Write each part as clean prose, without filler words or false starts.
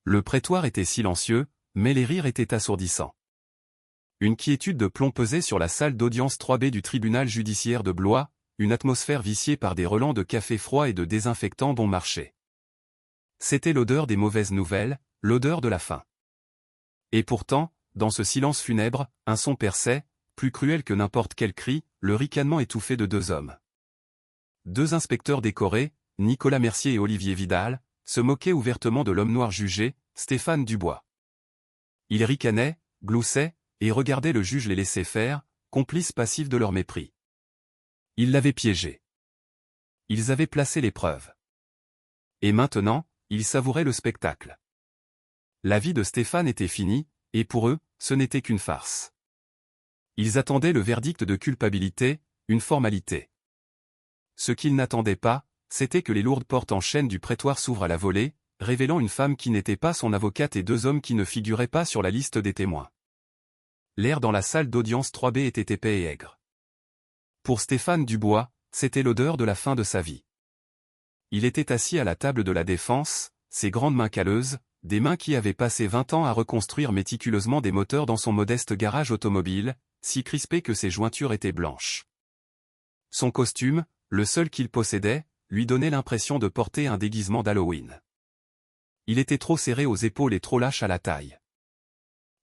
Le prétoire était silencieux, mais les rires étaient assourdissants. Une quiétude de plomb pesait sur la salle d'audience 3B du tribunal judiciaire de Blois, une atmosphère viciée par des relents de café froid et de désinfectants bon marché. C'était l'odeur des mauvaises nouvelles, l'odeur de la faim. Et pourtant, dans ce silence funèbre, un son perçait, plus cruel que n'importe quel cri, le ricanement étouffé de deux hommes. Deux inspecteurs décorés, Nicolas Mercier et Olivier Vidal, se moquaient ouvertement de l'homme noir jugé, Stéphane Dubois. Ils ricanaient, gloussaient, et regardaient le juge les laisser faire, complices passifs de leur mépris. Ils l'avaient piégé. Ils avaient placé les preuves. Et maintenant, ils savouraient le spectacle. La vie de Stéphane était finie, et pour eux, ce n'était qu'une farce. Ils attendaient le verdict de culpabilité, une formalité. Ce qu'ils n'attendaient pas, c'était que les lourdes portes en chaîne du prétoire s'ouvrent à la volée, révélant une femme qui n'était pas son avocate et deux hommes qui ne figuraient pas sur la liste des témoins. L'air dans la salle d'audience 3B était épais et aigre. Pour Stéphane Dubois, c'était l'odeur de la fin de sa vie. Il était assis à la table de la défense, ses grandes mains calleuses, des mains qui avaient passé 20 ans à reconstruire méticuleusement des moteurs dans son modeste garage automobile, si crispées que ses jointures étaient blanches. Son costume, le seul qu'il possédait, lui donnait l'impression de porter un déguisement d'Halloween. Il était trop serré aux épaules et trop lâche à la taille.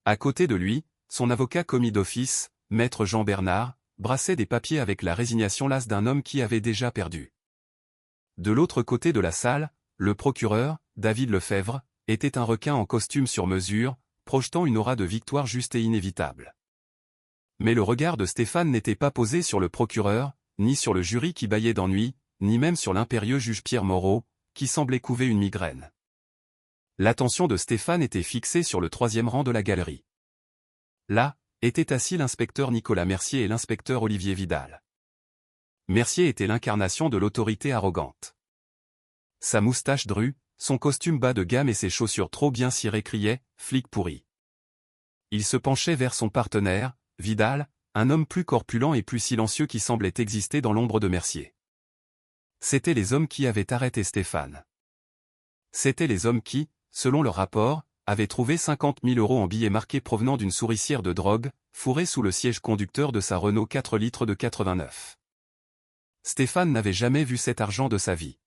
À côté de lui, son avocat commis d'office, maître Jean Bernard, brassait des papiers avec la résignation lasse d'un homme qui avait déjà perdu. De l'autre côté de la salle, le procureur, David Lefebvre, était un requin en costume sur mesure, projetant une aura de victoire juste et inévitable. Mais le regard de Stéphane n'était pas posé sur le procureur, ni sur le jury qui bâillait d'ennui, ni même sur l'impérieux juge Pierre Moreau, qui semblait couver une migraine. L'attention de Stéphane était fixée sur le troisième rang de la galerie. Là, étaient assis l'inspecteur Nicolas Mercier et l'inspecteur Olivier Vidal. Mercier était l'incarnation de l'autorité arrogante. Sa moustache drue, son costume bas de gamme et ses chaussures trop bien cirées criaient « flic pourri ». Il se penchait vers son partenaire, Vidal, un homme plus corpulent et plus silencieux qui semblait exister dans l'ombre de Mercier. C'étaient les hommes qui avaient arrêté Stéphane. C'étaient les hommes qui, selon leur rapport, avaient trouvé 50 000 € en billets marqués provenant d'une souricière de drogue, fourrée sous le siège conducteur de sa Renault 4 litres de 89. Stéphane n'avait jamais vu cet argent de sa vie.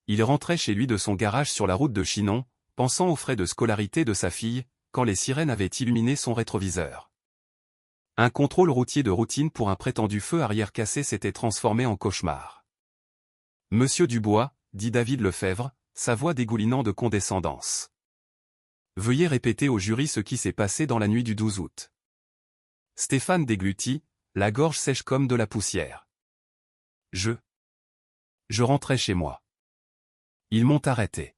Il rentrait chez lui de son garage sur la route de Chinon, pensant aux frais de scolarité de sa fille, quand les sirènes avaient illuminé son rétroviseur. Un contrôle routier de routine pour un prétendu feu arrière cassé s'était transformé en cauchemar. « Monsieur Dubois », dit David Lefebvre, sa voix dégoulinant de condescendance. « Veuillez répéter au jury ce qui s'est passé dans la nuit du 12 août. » Stéphane déglutit, la gorge sèche comme de la poussière. « Je rentrais chez moi. Ils m'ont arrêté.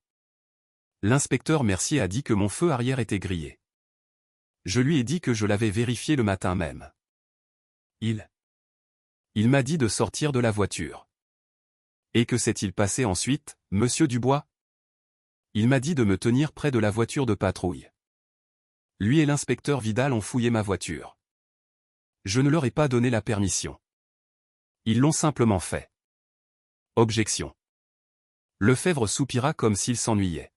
L'inspecteur Mercier a dit que mon feu arrière était grillé. Je lui ai dit que je l'avais vérifié le matin même. Il m'a dit de sortir de la voiture. Et que s'est-il passé ensuite, monsieur Dubois? Il m'a dit de me tenir près de la voiture de patrouille. Lui et l'inspecteur Vidal ont fouillé ma voiture. Je ne leur ai pas donné la permission. Ils l'ont simplement fait. Objection. Lefebvre soupira comme s'il s'ennuyait.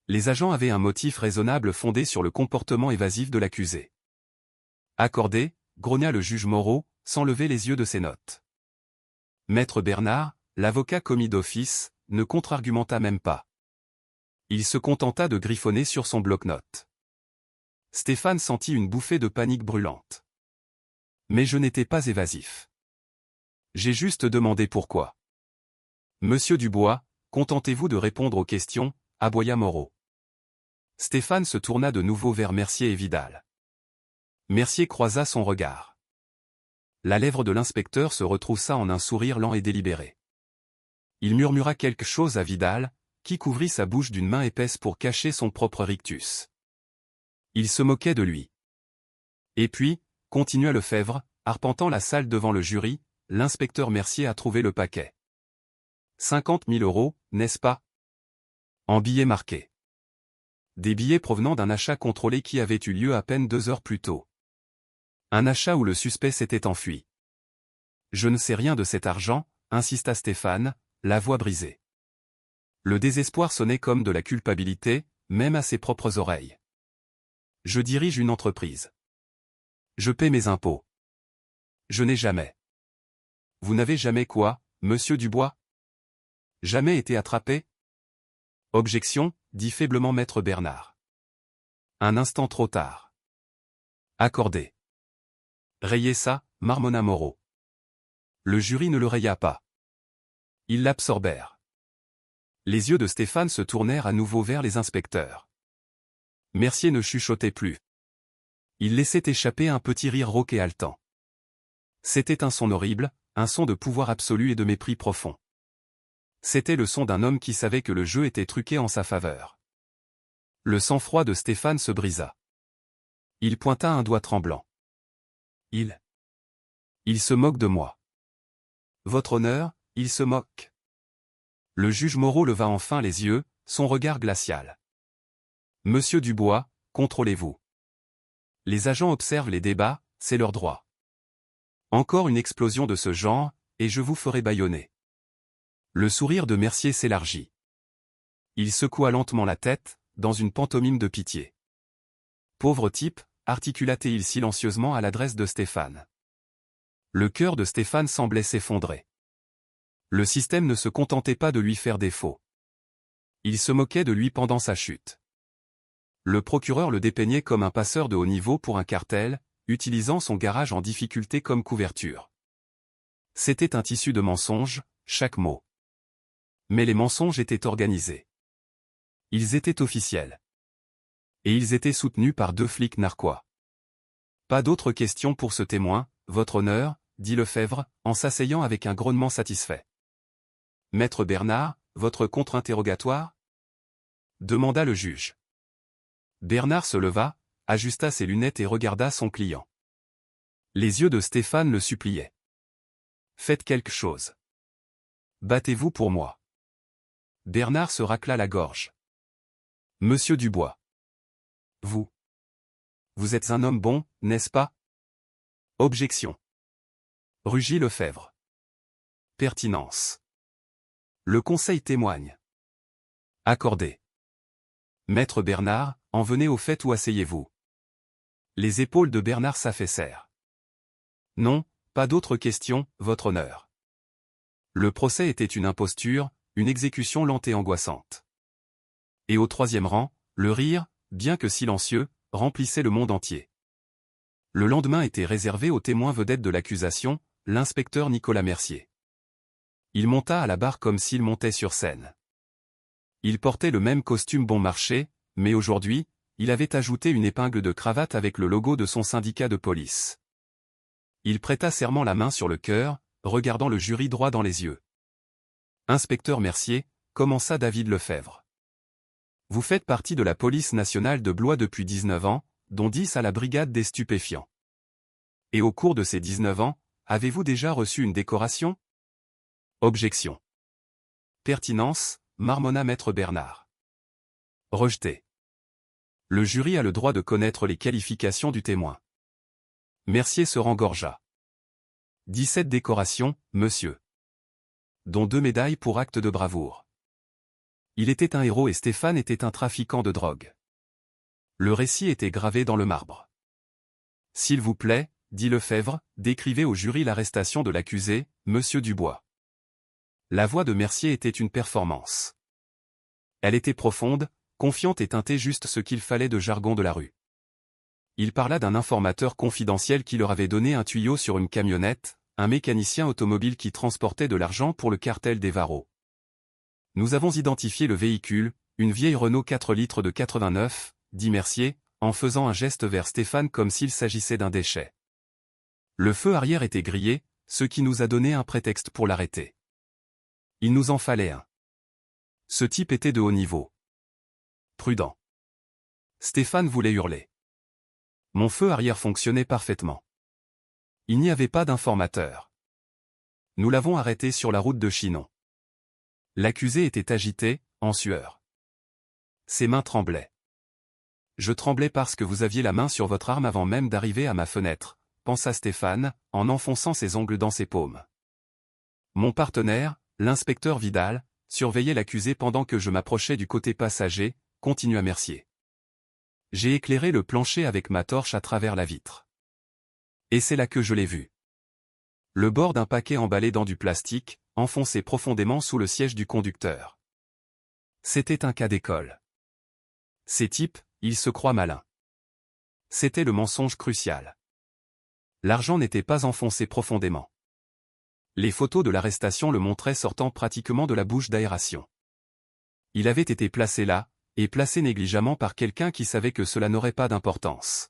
Les agents avaient un motif raisonnable fondé sur le comportement évasif de l'accusé. Accordé, grogna le juge Moreau, sans lever les yeux de ses notes. Maître Bernard, l'avocat commis d'office, ne contre-argumenta même pas. Il se contenta de griffonner sur son bloc-notes. Stéphane sentit une bouffée de panique brûlante. Mais je n'étais pas évasif. J'ai juste demandé pourquoi. Monsieur Dubois, contentez-vous de répondre aux questions, aboya Moreau. Stéphane se tourna de nouveau vers Mercier et Vidal. Mercier croisa son regard. La lèvre de l'inspecteur se retroussa en un sourire lent et délibéré. Il murmura quelque chose à Vidal, qui couvrit sa bouche d'une main épaisse pour cacher son propre rictus. Il se moquait de lui. Et puis, continua Lefebvre, arpentant la salle devant le jury, l'inspecteur Mercier a trouvé le paquet. 50 000 €, n'est-ce pas? En billets marqués. Des billets provenant d'un achat contrôlé qui avait eu lieu à peine 2 heures plus tôt. Un achat où le suspect s'était enfui. Je ne sais rien de cet argent, insista Stéphane, la voix brisée. Le désespoir sonnait comme de la culpabilité, même à ses propres oreilles. Je dirige une entreprise. Je paie mes impôts. Je n'ai jamais. Vous n'avez jamais quoi, monsieur Dubois? Jamais été attrapé? Objection, dit faiblement maître Bernard. Un instant trop tard. Accordé. Rayez ça, marmonna Moreau. Le jury ne le raya pas. Ils l'absorbèrent. Les yeux de Stéphane se tournèrent à nouveau vers les inspecteurs. Mercier ne chuchotait plus. Il laissait échapper un petit rire rauque et haletant. C'était un son horrible, un son de pouvoir absolu et de mépris profond. C'était le son d'un homme qui savait que le jeu était truqué en sa faveur. Le sang-froid de Stéphane se brisa. Il pointa un doigt tremblant. Il se moque de moi. Votre honneur, il se moque. Le juge Moreau leva enfin les yeux, son regard glacial. Monsieur Dubois, contrôlez-vous. Les agents observent les débats, c'est leur droit. Encore une explosion de ce genre, et je vous ferai bâillonner. Le sourire de Mercier s'élargit. Il secoua lentement la tête, dans une pantomime de pitié. Pauvre type, articula-t-il silencieusement à l'adresse de Stéphane. Le cœur de Stéphane semblait s'effondrer. Le système ne se contentait pas de lui faire défaut. Il se moquait de lui pendant sa chute. Le procureur le dépeignait comme un passeur de haut niveau pour un cartel, utilisant son garage en difficulté comme couverture. C'était un tissu de mensonges, chaque mot. Mais les mensonges étaient organisés. Ils étaient officiels. Et ils étaient soutenus par 2 flics narquois. Pas d'autres questions pour ce témoin, votre honneur, dit Lefebvre, en s'asseyant avec un grognement satisfait. Maître Bernard, votre contre-interrogatoire? Demanda le juge. Bernard se leva, ajusta ses lunettes et regarda son client. Les yeux de Stéphane le suppliaient. Faites quelque chose. Battez-vous pour moi. Bernard se racla la gorge. Monsieur Dubois. Vous êtes un homme bon, n'est-ce pas? Objection. Rugit Lefebvre. Pertinence. Le conseil témoigne. Accordé. Maître Bernard, en venez au fait ou asseyez-vous. Les épaules de Bernard s'affaissèrent. Non, pas d'autres questions, votre honneur. Le procès était une imposture, une exécution lente et angoissante. Et au 3e rang, le rire, bien que silencieux, remplissait le monde entier. Le lendemain était réservé au témoin vedette de l'accusation, l'inspecteur Nicolas Mercier. Il monta à la barre comme s'il montait sur scène. Il portait le même costume bon marché, mais aujourd'hui, il avait ajouté une épingle de cravate avec le logo de son syndicat de police. Il prêta serment la main sur le cœur, regardant le jury droit dans les yeux. Inspecteur Mercier, commença David Lefebvre. Vous faites partie de la police nationale de Blois depuis 19 ans, dont 10 à la brigade des stupéfiants. Et au cours de ces 19 ans, avez-vous déjà reçu une décoration? Objection. Pertinence, marmonna maître Bernard. Rejeté. Le jury a le droit de connaître les qualifications du témoin. Mercier se rengorgea. 17 décorations, monsieur. Dont 2 médailles pour acte de bravoure. Il était un héros et Stéphane était un trafiquant de drogue. Le récit était gravé dans le marbre. S'il vous plaît, dit Lefebvre, décrivez au jury l'arrestation de l'accusé, monsieur Dubois. La voix de Mercier était une performance. Elle était profonde, confiante et teintait juste ce qu'il fallait de jargon de la rue. Il parla d'un informateur confidentiel qui leur avait donné un tuyau sur une camionnette, un mécanicien automobile qui transportait de l'argent pour le cartel des Varros. Nous avons identifié le véhicule, une vieille Renault 4 litres de 89, dit Mercier, en faisant un geste vers Stéphane comme s'il s'agissait d'un déchet. Le feu arrière était grillé, ce qui nous a donné un prétexte pour l'arrêter. Il nous en fallait un. Ce type était de haut niveau. Prudent. Stéphane voulait hurler. Mon feu arrière fonctionnait parfaitement. Il n'y avait pas d'informateur. Nous l'avons arrêté sur la route de Chinon. L'accusé était agité, en sueur. Ses mains tremblaient. Je tremblais parce que vous aviez la main sur votre arme avant même d'arriver à ma fenêtre, pensa Stéphane, en enfonçant ses ongles dans ses paumes. Mon partenaire, l'inspecteur Vidal, surveillait l'accusé pendant que je m'approchais du côté passager, continua Mercier. J'ai éclairé le plancher avec ma torche à travers la vitre. Et c'est là que je l'ai vu. Le bord d'un paquet emballé dans du plastique, enfoncé profondément sous le siège du conducteur. C'était un cas d'école. Ces types, ils se croient malins. C'était le mensonge crucial. L'argent n'était pas enfoncé profondément. Les photos de l'arrestation le montraient sortant pratiquement de la bouche d'aération. Il avait été placé là, et placé négligemment par quelqu'un qui savait que cela n'aurait pas d'importance.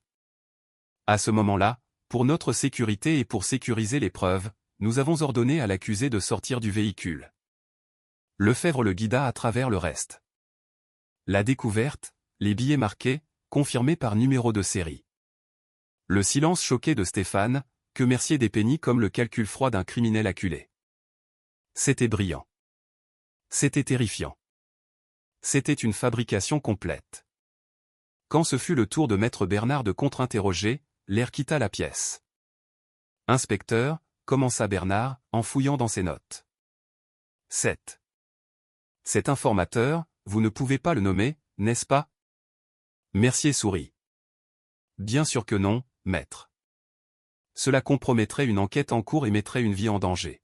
À ce moment-là, pour notre sécurité et pour sécuriser les preuves, nous avons ordonné à l'accusé de sortir du véhicule. Lefebvre le guida à travers le reste. La découverte, les billets marqués, confirmés par numéro de série. Le silence choqué de Stéphane, que Mercier dépeignit comme le calcul froid d'un criminel acculé. C'était brillant. C'était terrifiant. C'était une fabrication complète. Quand ce fut le tour de maître Bernard de contre-interroger, l'air quitta la pièce. « Inspecteur », commença Bernard, en fouillant dans ses notes. 7. Cet informateur, vous ne pouvez pas le nommer, n'est-ce pas? Mercier sourit. Bien sûr que non, maître. Cela compromettrait une enquête en cours et mettrait une vie en danger.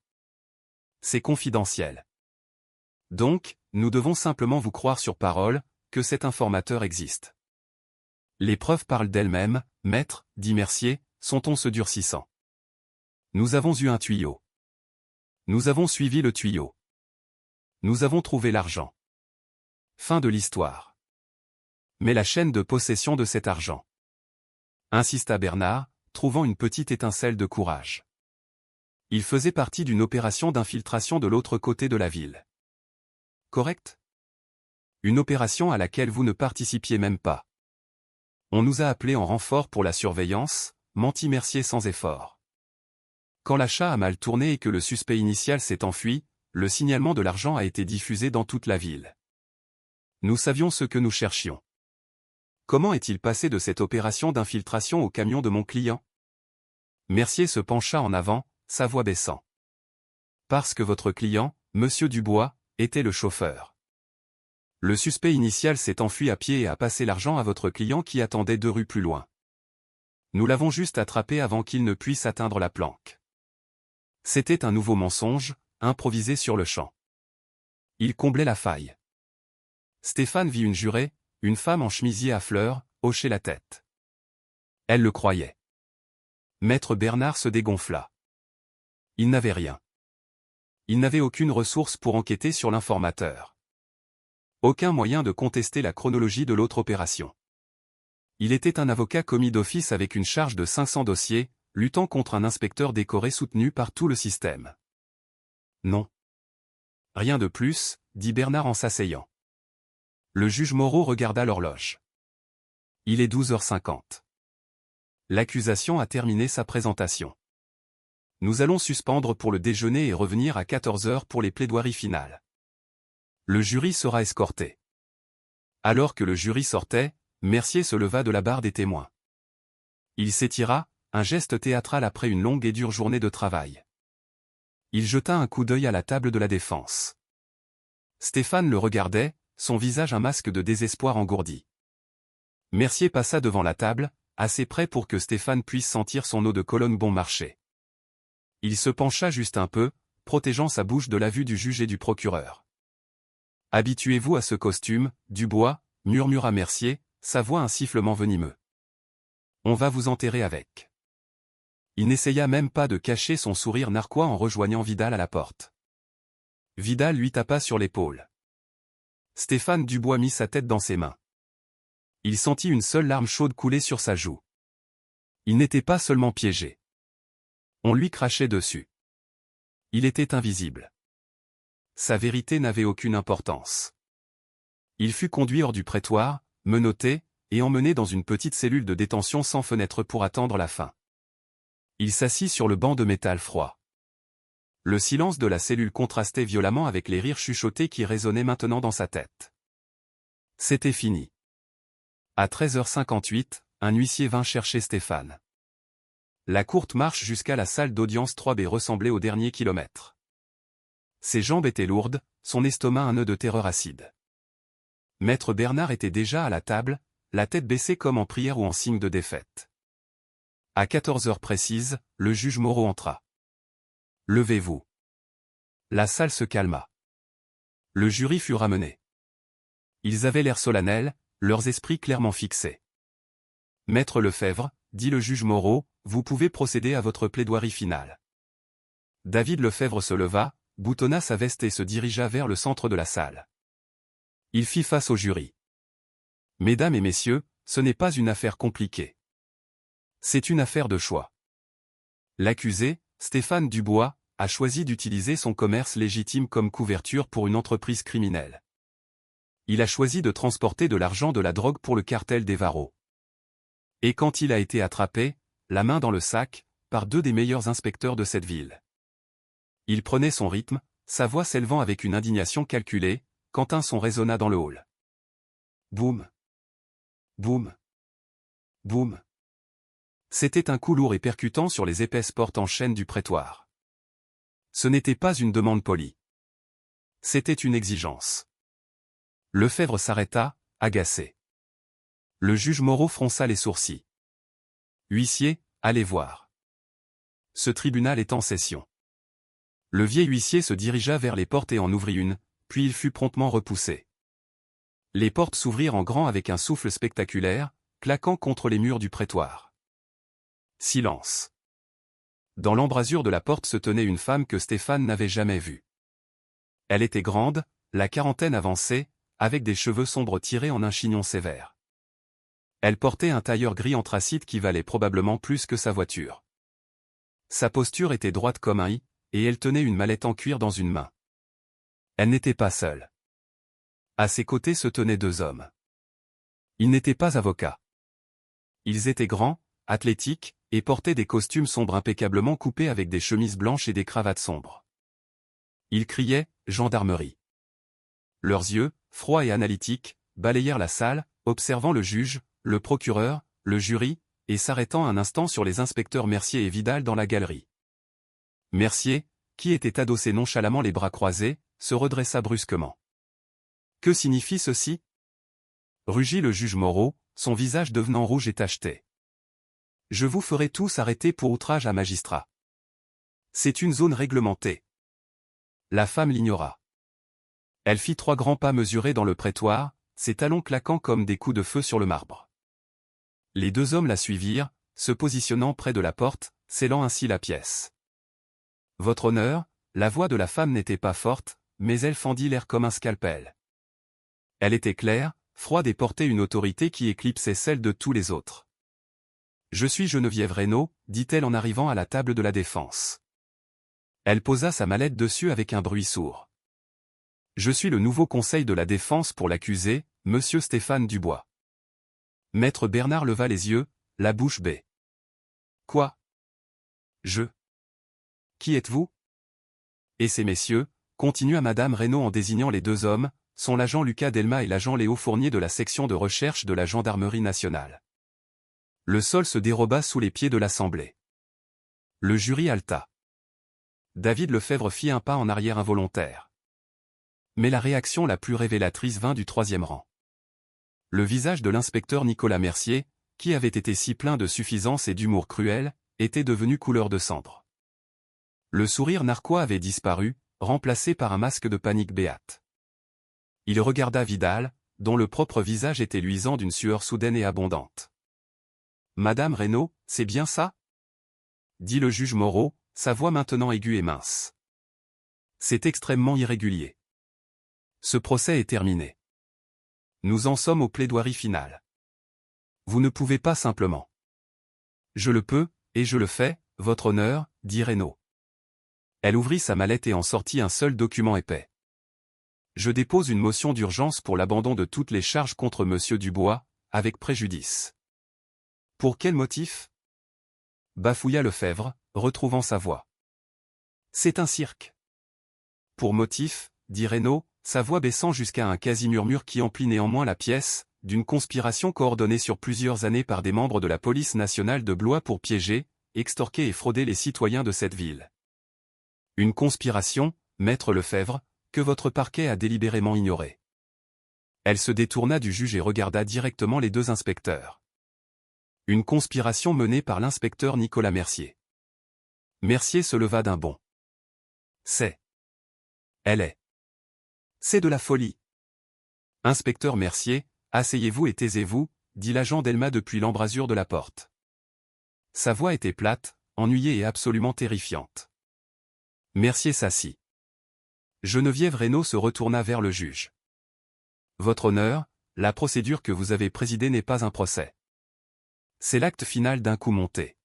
C'est confidentiel. Donc, nous devons simplement vous croire sur parole, que cet informateur existe. Les preuves parlent d'elles-mêmes, maître, dit Mercier, son ton se durcissant. Nous avons eu un tuyau. Nous avons suivi le tuyau. Nous avons trouvé l'argent. Fin de l'histoire. Mais la chaîne de possession de cet argent, insista Bernard, trouvant une petite étincelle de courage. Il faisait partie d'une opération d'infiltration de l'autre côté de la ville. Correct? Une opération à laquelle vous ne participiez même pas. On nous a appelés en renfort pour la surveillance, mentit Mercier sans effort. Quand l'achat a mal tourné et que le suspect initial s'est enfui, le signalement de l'argent a été diffusé dans toute la ville. Nous savions ce que nous cherchions. Comment est-il passé de cette opération d'infiltration au camion de mon client? Mercier se pencha en avant, sa voix baissant. Parce que votre client, Monsieur Dubois, était le chauffeur. Le suspect initial s'est enfui à pied et a passé l'argent à votre client qui attendait 2 rues plus loin. Nous l'avons juste attrapé avant qu'il ne puisse atteindre la planque. C'était un nouveau mensonge, improvisé sur le champ. Il comblait la faille. Stéphane vit une jurée, une femme en chemisier à fleurs, hocher la tête. Elle le croyait. Maître Bernard se dégonfla. Il n'avait rien. Il n'avait aucune ressource pour enquêter sur l'informateur. Aucun moyen de contester la chronologie de l'autre opération. Il était un avocat commis d'office avec une charge de 500 dossiers, luttant contre un inspecteur décoré soutenu par tout le système. Non. Rien de plus, dit Bernard en s'asseyant. Le juge Moreau regarda l'horloge. Il est 12h50. L'accusation a terminé sa présentation. Nous allons suspendre pour le déjeuner et revenir à 14h pour les plaidoiries finales. Le jury sera escorté. Alors que le jury sortait, Mercier se leva de la barre des témoins. Il s'étira, un geste théâtral après une longue et dure journée de travail. Il jeta un coup d'œil à la table de la défense. Stéphane le regardait, son visage un masque de désespoir engourdi. Mercier passa devant la table, assez près pour que Stéphane puisse sentir son eau de Cologne bon marché. Il se pencha juste un peu, protégeant sa bouche de la vue du juge et du procureur. « Habituez-vous à ce costume, Dubois » murmura Mercier, sa voix un sifflement venimeux. « On va vous enterrer avec. » Il n'essaya même pas de cacher son sourire narquois en rejoignant Vidal à la porte. Vidal lui tapa sur l'épaule. Stéphane Dubois mit sa tête dans ses mains. Il sentit une seule larme chaude couler sur sa joue. Il n'était pas seulement piégé. On lui crachait dessus. Il était invisible. Sa vérité n'avait aucune importance. Il fut conduit hors du prétoire, menotté, et emmené dans une petite cellule de détention sans fenêtre pour attendre la fin. Il s'assit sur le banc de métal froid. Le silence de la cellule contrastait violemment avec les rires chuchotés qui résonnaient maintenant dans sa tête. C'était fini. À 13h58, un huissier vint chercher Stéphane. La courte marche jusqu'à la salle d'audience 3B ressemblait au dernier kilomètre. Ses jambes étaient lourdes, son estomac un nœud de terreur acide. Maître Bernard était déjà à la table, la tête baissée comme en prière ou en signe de défaite. À 14 heures précises, le juge Moreau entra. « Levez-vous. » La salle se calma. Le jury fut ramené. Ils avaient l'air solennels, leurs esprits clairement fixés. « Maître Lefebvre, » dit le juge Moreau, « vous pouvez procéder à votre plaidoirie finale. » David Lefebvre se leva, boutonna sa veste et se dirigea vers le centre de la salle. Il fit face au jury. « Mesdames et messieurs, ce n'est pas une affaire compliquée. C'est une affaire de choix. L'accusé, Stéphane Dubois, a choisi d'utiliser son commerce légitime comme couverture pour une entreprise criminelle. Il a choisi de transporter de l'argent de la drogue pour le cartel des Varros. Et quand il a été attrapé, la main dans le sac, par deux des meilleurs inspecteurs de cette ville. Il prenait son rythme, sa voix s'élevant avec une indignation calculée, quand un son résonna dans le hall. Boum. Boum. Boum. C'était un coup lourd et percutant sur les épaisses portes en chêne du prétoire. Ce n'était pas une demande polie. C'était une exigence. Lefebvre s'arrêta, agacé. Le juge Moreau fronça les sourcils. « Huissier, allez voir. Ce tribunal est en session. » Le vieil huissier se dirigea vers les portes et en ouvrit une, puis il fut promptement repoussé. Les portes s'ouvrirent en grand avec un souffle spectaculaire, claquant contre les murs du prétoire. Silence. Dans l'embrasure de la porte se tenait une femme que Stéphane n'avait jamais vue. Elle était grande, la quarantaine avancée, avec des cheveux sombres tirés en un chignon sévère. Elle portait un tailleur gris anthracite qui valait probablement plus que sa voiture. Sa posture était droite comme un i, et elle tenait une mallette en cuir dans une main. Elle n'était pas seule. À ses côtés se tenaient deux hommes. Ils n'étaient pas avocats. Ils étaient grands, athlétiques, et portaient des costumes sombres impeccablement coupés avec des chemises blanches et des cravates sombres. Ils criaient « Gendarmerie ». Leurs yeux, froids et analytiques, balayèrent la salle, observant le juge, le procureur, le jury, et s'arrêtant un instant sur les inspecteurs Mercier et Vidal dans la galerie. Mercier, qui était adossé nonchalamment les bras croisés, se redressa brusquement. « Que signifie ceci ?» rugit le juge Moreau, son visage devenant rouge et tacheté. « Je vous ferai tous arrêter pour outrage à magistrat. C'est une zone réglementée. » La femme l'ignora. Elle fit 3 grands pas mesurés dans le prétoire, ses talons claquant comme des coups de feu sur le marbre. Les deux hommes la suivirent, se positionnant près de la porte, scellant ainsi la pièce. « Votre honneur », la voix de la femme n'était pas forte, mais elle fendit l'air comme un scalpel. Elle était claire, froide et portait une autorité qui éclipsait celle de tous les autres. « Je suis Geneviève Reynaud », dit-elle en arrivant à la table de la défense. Elle posa sa mallette dessus avec un bruit sourd. « Je suis le nouveau conseil de la défense pour l'accusé, monsieur Stéphane Dubois. » Maître Bernard leva les yeux, la bouche bée. « Quoi ? Je ? Qui êtes-vous ? Et ces messieurs, continua madame Reynaud en désignant les deux hommes, sont l'agent Lucas Delma et l'agent Léo Fournier de la section de recherche de la gendarmerie nationale. Le sol se déroba sous les pieds de l'assemblée. Le jury haleta. David Lefebvre fit un pas en arrière involontaire. Mais la réaction la plus révélatrice vint du troisième rang. Le visage de l'inspecteur Nicolas Mercier, qui avait été si plein de suffisance et d'humour cruel, était devenu couleur de cendre. Le sourire narquois avait disparu, remplacé par un masque de panique béate. Il regarda Vidal, dont le propre visage était luisant d'une sueur soudaine et abondante. « Madame Reynaud, c'est bien ça ?» dit le juge Moreau, sa voix maintenant aiguë et mince. « C'est extrêmement irrégulier. Ce procès est terminé. Nous en sommes aux plaidoiries finales. Vous ne pouvez pas simplement. »« Je le peux, et je le fais, votre honneur, » dit Reynaud. Elle ouvrit sa mallette et en sortit un seul document épais. « Je dépose une motion d'urgence pour l'abandon de toutes les charges contre monsieur Dubois, avec préjudice. » « Pour quel motif ?» bafouilla Lefebvre, retrouvant sa voix. « C'est un cirque. »« Pour motif, » dit Reynaud, sa voix baissant jusqu'à un quasi-murmure qui emplit néanmoins la pièce, d'une conspiration coordonnée sur plusieurs années par des membres de la police nationale de Blois pour piéger, extorquer et frauder les citoyens de cette ville. Une conspiration, maître Lefebvre, que votre parquet a délibérément ignorée. Elle se détourna du juge et regarda directement les deux inspecteurs. Une conspiration menée par l'inspecteur Nicolas Mercier. Mercier se leva d'un bond. Elle est. C'est de la folie. Inspecteur Mercier, asseyez-vous et taisez-vous, dit l'agent Delma depuis l'embrasure de la porte. Sa voix était plate, ennuyée et absolument terrifiante. Mercier s'assit. Geneviève Reynaud se retourna vers le juge. Votre honneur, la procédure que vous avez présidée n'est pas un procès. C'est l'acte final d'un coup monté.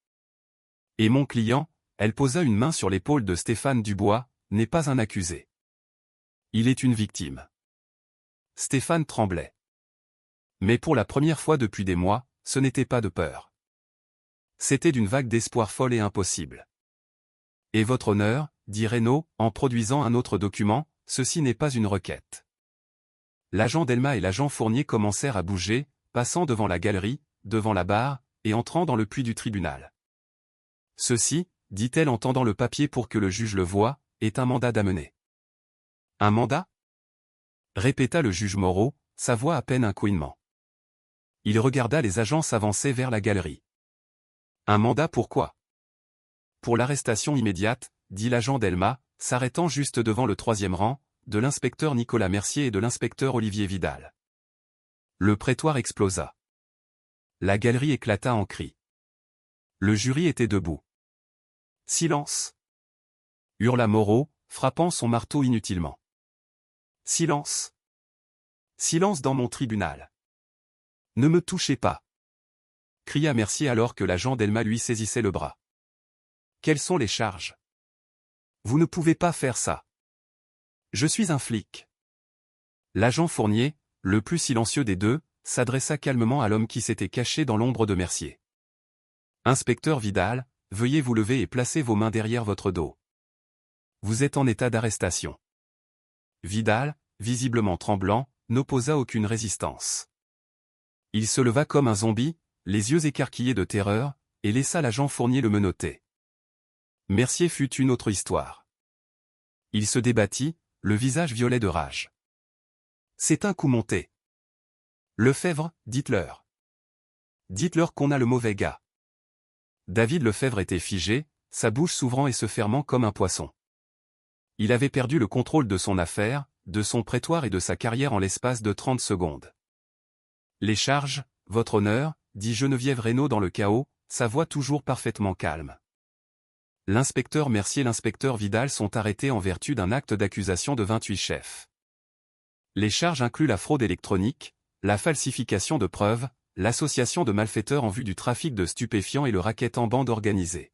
Et mon client, elle posa une main sur l'épaule de Stéphane Dubois, n'est pas un accusé. Il est une victime. Stéphane tremblait. Mais pour la première fois depuis des mois, ce n'était pas de peur. C'était d'une vague d'espoir folle et impossible. Et votre honneur, dit Reynaud, en produisant un autre document, ceci n'est pas une requête. L'agent Delma et l'agent Fournier commencèrent à bouger, passant devant la galerie, devant la barre, et entrant dans le puits du tribunal. Ceci, dit-elle en tendant le papier pour que le juge le voie, est un mandat d'amener. Un mandat ? Répéta le juge Moreau, sa voix à peine un couinement. Il regarda les agents s'avancer vers la galerie. Un mandat pourquoi ? Pour l'arrestation immédiate, dit l'agent Delma, s'arrêtant juste devant le troisième rang, de l'inspecteur Nicolas Mercier et de l'inspecteur Olivier Vidal. Le prétoire explosa. La galerie éclata en cris. Le jury était debout. Silence ! Hurla Moreau, frappant son marteau inutilement. Silence ! Silence dans mon tribunal. Ne me touchez pas ! Cria Mercier alors que l'agent Delma lui saisissait le bras. Quelles sont les charges ? Vous ne pouvez pas faire ça. Je suis un flic. L'agent Fournier, le plus silencieux des deux, s'adressa calmement à l'homme qui s'était caché dans l'ombre de Mercier. Inspecteur Vidal, veuillez vous lever et placer vos mains derrière votre dos. Vous êtes en état d'arrestation. Vidal, visiblement tremblant, n'opposa aucune résistance. Il se leva comme un zombie, les yeux écarquillés de terreur, et laissa l'agent Fournier le menotter. Mercier fut une autre histoire. Il se débattit, le visage violet de rage. C'est un coup monté. Lefebvre, dites-leur. Dites-leur qu'on a le mauvais gars. David Lefebvre était figé, sa bouche s'ouvrant et se fermant comme un poisson. Il avait perdu le contrôle de son affaire, de son prétoire et de sa carrière en l'espace de 30 secondes. Les charges, votre honneur, dit Geneviève Reynaud dans le chaos, sa voix toujours parfaitement calme. L'inspecteur Mercier et l'inspecteur Vidal sont arrêtés en vertu d'un acte d'accusation de 28 chefs. Les charges incluent la fraude électronique, la falsification de preuves, l'association de malfaiteurs en vue du trafic de stupéfiants et le racket en bande organisée.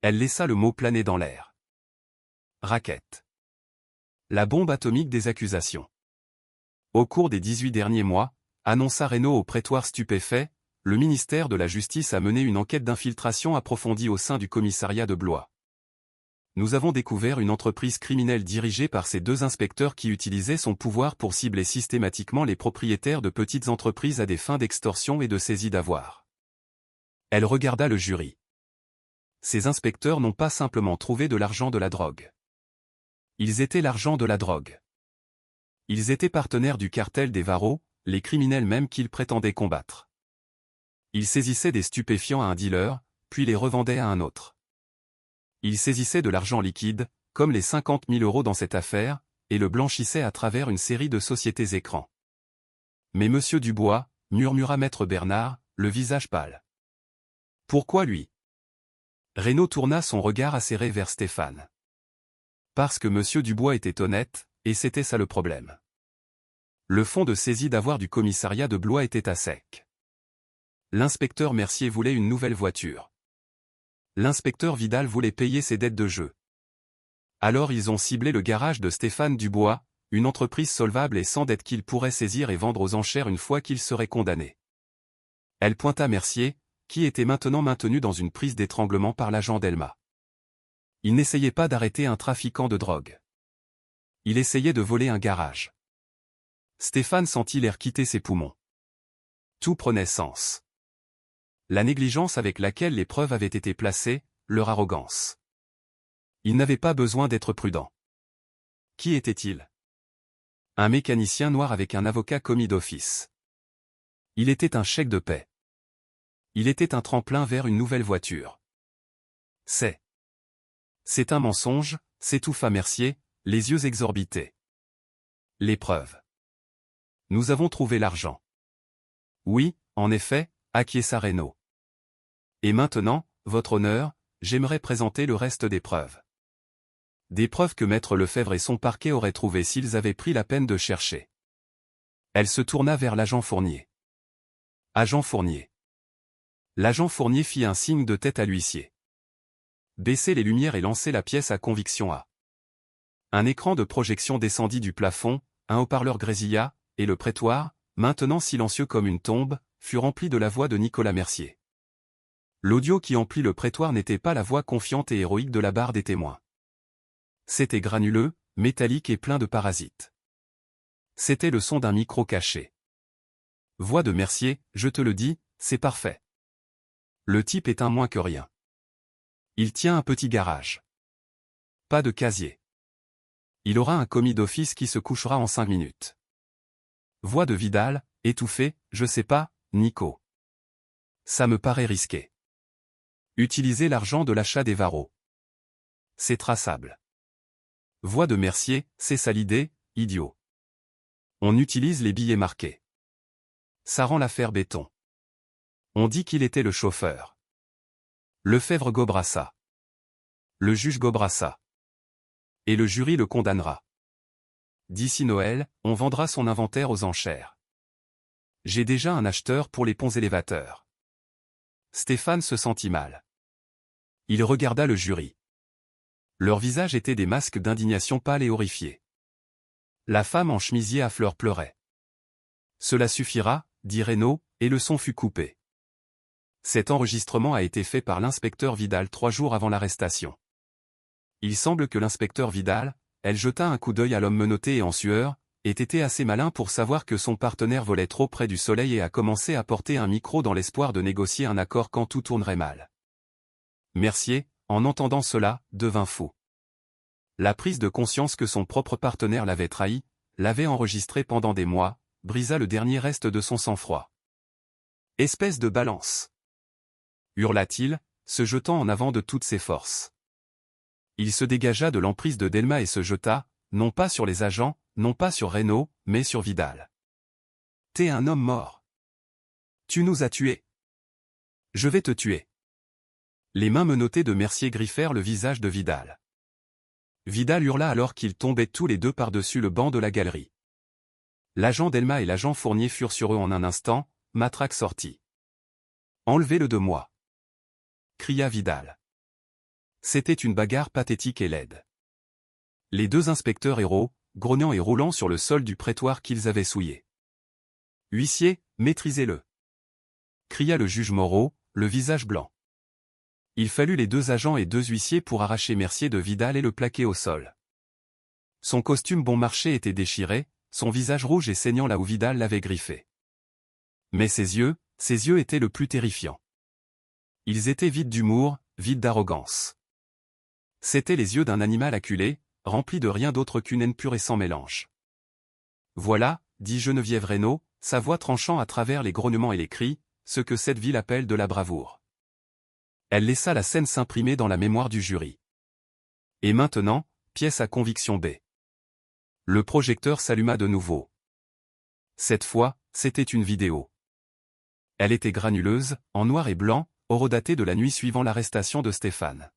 Elle laissa le mot planer dans l'air. Racket. La bombe atomique des accusations. Au cours des 18 derniers mois, annonça Reynaud au prétoire stupéfait, le ministère de la Justice a mené une enquête d'infiltration approfondie au sein du commissariat de Blois. Nous avons découvert une entreprise criminelle dirigée par ces deux inspecteurs qui utilisaient son pouvoir pour cibler systématiquement les propriétaires de petites entreprises à des fins d'extorsion et de saisie d'avoirs. Elle regarda le jury. Ces inspecteurs n'ont pas simplement trouvé de l'argent de la drogue. Ils étaient l'argent de la drogue. Ils étaient partenaires du cartel des Varros, les criminels même qu'ils prétendaient combattre. Ils saisissaient des stupéfiants à un dealer, puis les revendaient à un autre. Ils saisissaient de l'argent liquide, comme les 50 000 € dans cette affaire, et le blanchissaient à travers une série de sociétés écrans. Mais monsieur Dubois, murmura maître Bernard, le visage pâle. Pourquoi lui ? Reynaud tourna son regard acéré vers Stéphane. Parce que monsieur Dubois était honnête, et c'était ça le problème. Le fonds de saisie d'avoirs du commissariat de Blois était à sec. L'inspecteur Mercier voulait une nouvelle voiture. L'inspecteur Vidal voulait payer ses dettes de jeu. Alors ils ont ciblé le garage de Stéphane Dubois, une entreprise solvable et sans dette qu'il pourrait saisir et vendre aux enchères une fois qu'il serait condamné. Elle pointa Mercier, qui était maintenant maintenu dans une prise d'étranglement par l'agent Delma. Il n'essayait pas d'arrêter un trafiquant de drogue. Il essayait de voler un garage. Stéphane sentit l'air quitter ses poumons. Tout prenait sens. La négligence avec laquelle les preuves avaient été placées, leur arrogance. Il n'avait pas besoin d'être prudent. Qui était-il ? Un mécanicien noir avec un avocat commis d'office. Il était un chèque de paie. Il était un tremplin vers une nouvelle voiture. C'est un mensonge, s'étouffa Mercier, les yeux exorbités. L'épreuve. Nous avons trouvé l'argent. Oui, en effet, acquiesça Reynaud. Et maintenant, votre honneur, j'aimerais présenter le reste des preuves. Des preuves que maître Lefebvre et son parquet auraient trouvées s'ils avaient pris la peine de chercher. Elle se tourna vers l'agent Fournier. Agent Fournier. L'agent Fournier fit un signe de tête à l'huissier. Baissez les lumières et lancez la pièce à conviction A. Un écran de projection descendit du plafond, un haut-parleur grésilla, et le prétoire, maintenant silencieux comme une tombe, fut rempli de la voix de Nicolas Mercier. L'audio qui emplit le prétoire n'était pas la voix confiante et héroïque de la barre des témoins. C'était granuleux, métallique et plein de parasites. C'était le son d'un micro caché. Voix de Mercier, je te le dis, c'est parfait. Le type est un moins que rien. Il tient un petit garage. Pas de casier. Il aura un commis d'office qui se couchera en 5 minutes. Voix de Vidal, étouffée, je sais pas, Nico. Ça me paraît risqué. Utiliser l'argent de l'achat des Varros. C'est traçable. Voix de Mercier, c'est ça l'idée, idiot. On utilise les billets marqués. Ça rend l'affaire béton. On dit qu'il était le chauffeur. Lefebvre gobera ça. Le juge gobera ça. Et le jury le condamnera. D'ici Noël, on vendra son inventaire aux enchères. J'ai déjà un acheteur pour les ponts élévateurs. Stéphane se sentit mal. Il regarda le jury. Leurs visages étaient des masques d'indignation pâles et horrifiés. La femme en chemisier à fleurs pleurait. Cela suffira, dit Reynaud, et le son fut coupé. Cet enregistrement a été fait par l'inspecteur Vidal 3 jours avant l'arrestation. Il semble que l'inspecteur Vidal, elle jeta un coup d'œil à l'homme menotté et en sueur, ait été assez malin pour savoir que son partenaire volait trop près du soleil et a commencé à porter un micro dans l'espoir de négocier un accord quand tout tournerait mal. Mercier, en entendant cela, devint fou. La prise de conscience que son propre partenaire l'avait trahi, l'avait enregistré pendant des mois, brisa le dernier reste de son sang-froid. « Espèce de balance !» hurla-t-il, se jetant en avant de toutes ses forces. Il se dégagea de l'emprise de Delma et se jeta, non pas sur les agents, non pas sur Reynaud, mais sur Vidal. « T'es un homme mort. Tu nous as tués. Je vais te tuer. » Les mains menottées de Mercier griffèrent le visage de Vidal. Vidal hurla alors qu'ils tombaient tous les deux par-dessus le banc de la galerie. L'agent Delma et l'agent Fournier furent sur eux en un instant, matraque sortit. « Enlevez-le de moi !» cria Vidal. C'était une bagarre pathétique et laide. Les deux inspecteurs héros, grognant et roulant sur le sol du prétoire qu'ils avaient souillé. « Huissier, maîtrisez-le !» cria le juge Moreau, le visage blanc. Il fallut les 2 agents et 2 huissiers pour arracher Mercier de Vidal et le plaquer au sol. Son costume bon marché était déchiré, son visage rouge et saignant là où Vidal l'avait griffé. Mais ses yeux étaient le plus terrifiants. Ils étaient vides d'humour, vides d'arrogance. C'étaient les yeux d'un animal acculé, remplis de rien d'autre qu'une haine pure et sans mélange. « Voilà, dit Geneviève Reynaud, sa voix tranchant à travers les grognements et les cris, ce que cette ville appelle de la bravoure. » Elle laissa la scène s'imprimer dans la mémoire du jury. Et maintenant, pièce à conviction B. Le projecteur s'alluma de nouveau. Cette fois, c'était une vidéo. Elle était granuleuse, en noir et blanc, horodatée de la nuit suivant l'arrestation de Stéphane.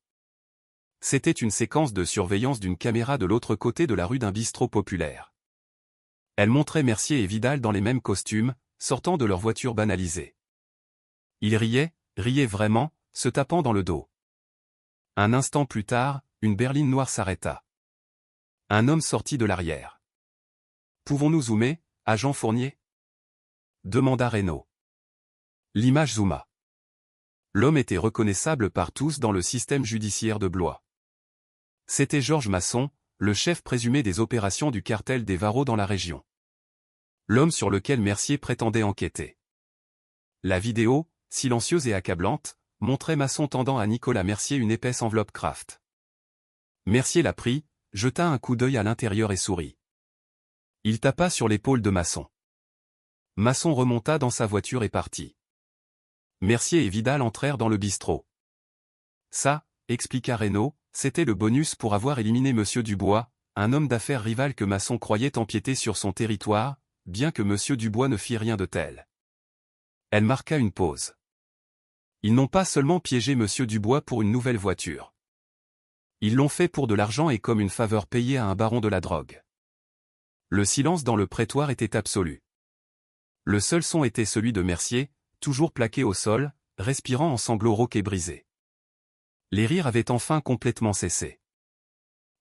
C'était une séquence de surveillance d'une caméra de l'autre côté de la rue d'un bistrot populaire. Elle montrait Mercier et Vidal dans les mêmes costumes, sortant de leur voiture banalisée. Ils riaient vraiment, se tapant dans le dos. Un instant plus tard, une berline noire s'arrêta. Un homme sortit de l'arrière. « Pouvons-nous zoomer, agent Fournier ?» demanda Reynaud. L'image zooma. L'homme était reconnaissable par tous dans le système judiciaire de Blois. C'était Georges Masson, le chef présumé des opérations du cartel des Varros dans la région. L'homme sur lequel Mercier prétendait enquêter. La vidéo, silencieuse et accablante, montrait Masson tendant à Nicolas Mercier une épaisse enveloppe Kraft. Mercier la prit, jeta un coup d'œil à l'intérieur et sourit. Il tapa sur l'épaule de Masson. Masson remonta dans sa voiture et partit. Mercier et Vidal entrèrent dans le bistrot. Ça, expliqua Reynaud, c'était le bonus pour avoir éliminé Monsieur Dubois, un homme d'affaires rival que Masson croyait empiéter sur son territoire, bien que Monsieur Dubois ne fît rien de tel. Elle marqua une pause. Ils n'ont pas seulement piégé Monsieur Dubois pour une nouvelle voiture. Ils l'ont fait pour de l'argent et comme une faveur payée à un baron de la drogue. Le silence dans le prétoire était absolu. Le seul son était celui de Mercier, toujours plaqué au sol, respirant en sanglots rauques et brisés. Les rires avaient enfin complètement cessé.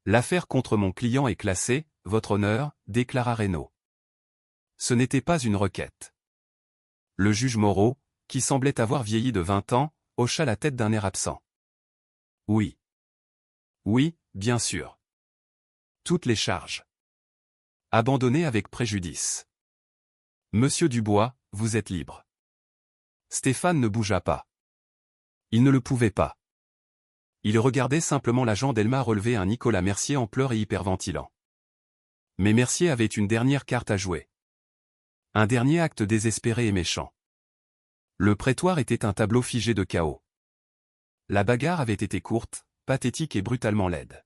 L'affaire contre mon client est classée, votre honneur, déclara Reynaud. Ce n'était pas une requête. Le juge Moreau, qui semblait avoir vieilli de 20 ans, hocha la tête d'un air absent. Oui. Oui, bien sûr. Toutes les charges. Abandonnées avec préjudice. Monsieur Dubois, vous êtes libre. Stéphane ne bougea pas. Il ne le pouvait pas. Il regardait simplement l'agent Delma relever un Nicolas Mercier en pleurs et hyperventilant. Mais Mercier avait une dernière carte à jouer. Un dernier acte désespéré et méchant. Le prétoire était un tableau figé de chaos. La bagarre avait été courte, pathétique et brutalement laide.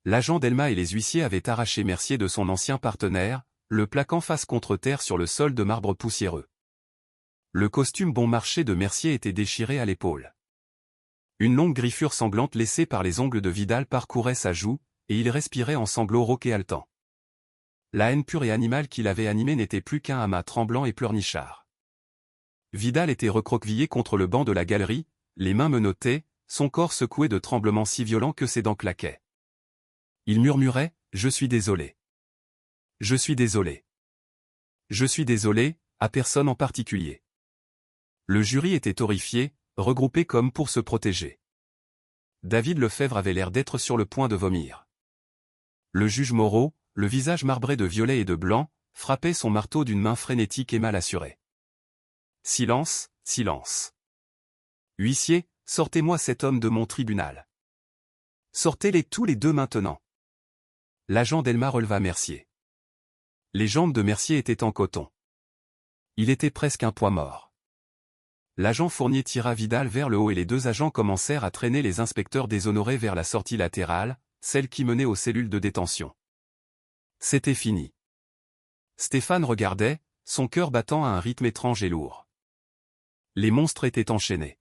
L'agent Delma et les huissiers avaient arraché Mercier de son ancien partenaire, le plaquant face contre terre sur le sol de marbre poussiéreux. Le costume bon marché de Mercier était déchiré à l'épaule. Une longue griffure sanglante laissée par les ongles de Vidal parcourait sa joue, et il respirait en sanglots rauques et haletants. La haine pure et animale qui l'avait animé n'était plus qu'un amas tremblant et pleurnichard. Vidal était recroquevillé contre le banc de la galerie, les mains menottées, son corps secoué de tremblements si violents que ses dents claquaient. Il murmurait « Je suis désolé. Je suis désolé. Je suis désolé, à personne en particulier. » Le jury était horrifié, regroupé comme pour se protéger. David Lefebvre avait l'air d'être sur le point de vomir. Le juge Moreau, le visage marbré de violet et de blanc, frappait son marteau d'une main frénétique et mal assurée. Silence, silence. Huissier, sortez-moi cet homme de mon tribunal. Sortez-les tous les deux maintenant. L'agent Delma releva Mercier. Les jambes de Mercier étaient en coton. Il était presque un poids mort. L'agent Fournier tira Vidal vers le haut et les deux agents commencèrent à traîner les inspecteurs déshonorés vers la sortie latérale, celle qui menait aux cellules de détention. C'était fini. Stéphane regardait, son cœur battant à un rythme étrange et lourd. Les monstres étaient enchaînés.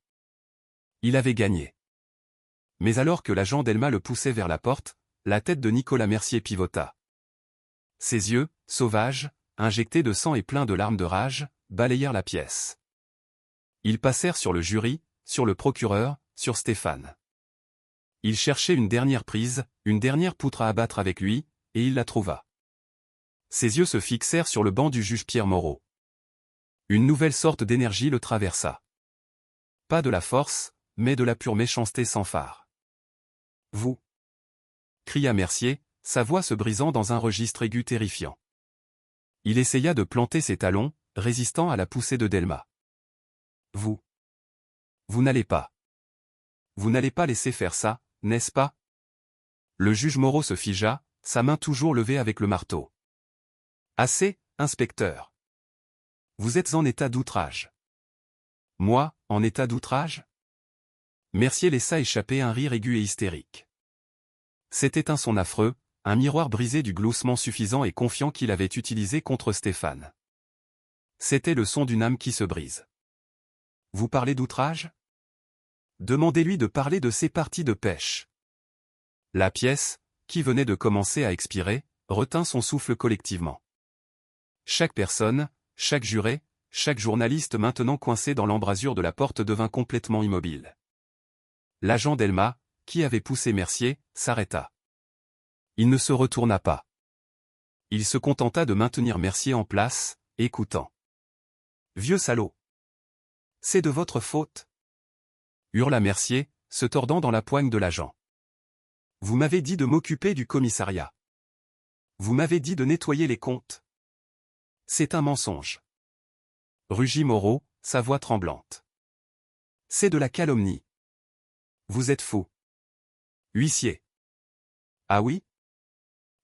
Il avait gagné. Mais alors que l'agent Delma le poussait vers la porte, la tête de Nicolas Mercier pivota. Ses yeux, sauvages, injectés de sang et pleins de larmes de rage, balayèrent la pièce. Ils passèrent sur le jury, sur le procureur, sur Stéphane. Il cherchait une dernière prise, une dernière poutre à abattre avec lui, et il la trouva. Ses yeux se fixèrent sur le banc du juge Pierre Moreau. Une nouvelle sorte d'énergie le traversa. Pas de la force, mais de la pure méchanceté sans phare. Vous, cria Mercier, sa voix se brisant dans un registre aigu terrifiant. Il essaya de planter ses talons, résistant à la poussée de Delma. Vous n'allez pas. Vous n'allez pas laisser faire ça, n'est-ce pas? Le juge Moreau se figea, sa main toujours levée avec le marteau. Assez, inspecteur. Vous êtes en état d'outrage. Moi, en état d'outrage? Mercier laissa échapper un rire aigu et hystérique. C'était un son affreux, un miroir brisé du gloussement suffisant et confiant qu'il avait utilisé contre Stéphane. C'était le son d'une âme qui se brise. Vous parlez d'outrage? Demandez-lui de parler de ses parties de pêche. La pièce, qui venait de commencer à expirer, retint son souffle collectivement. Chaque personne, chaque juré, chaque journaliste maintenant coincé dans l'embrasure de la porte devint complètement immobile. L'agent Delma, qui avait poussé Mercier, s'arrêta. Il ne se retourna pas. Il se contenta de maintenir Mercier en place, écoutant. Vieux salaud! C'est de votre faute! Hurla Mercier, se tordant dans la poigne de l'agent. Vous m'avez dit de m'occuper du commissariat. Vous m'avez dit de nettoyer les comptes. C'est un mensonge. Rugit Moreau, sa voix tremblante. C'est de la calomnie. Vous êtes fou. Huissier. Ah oui?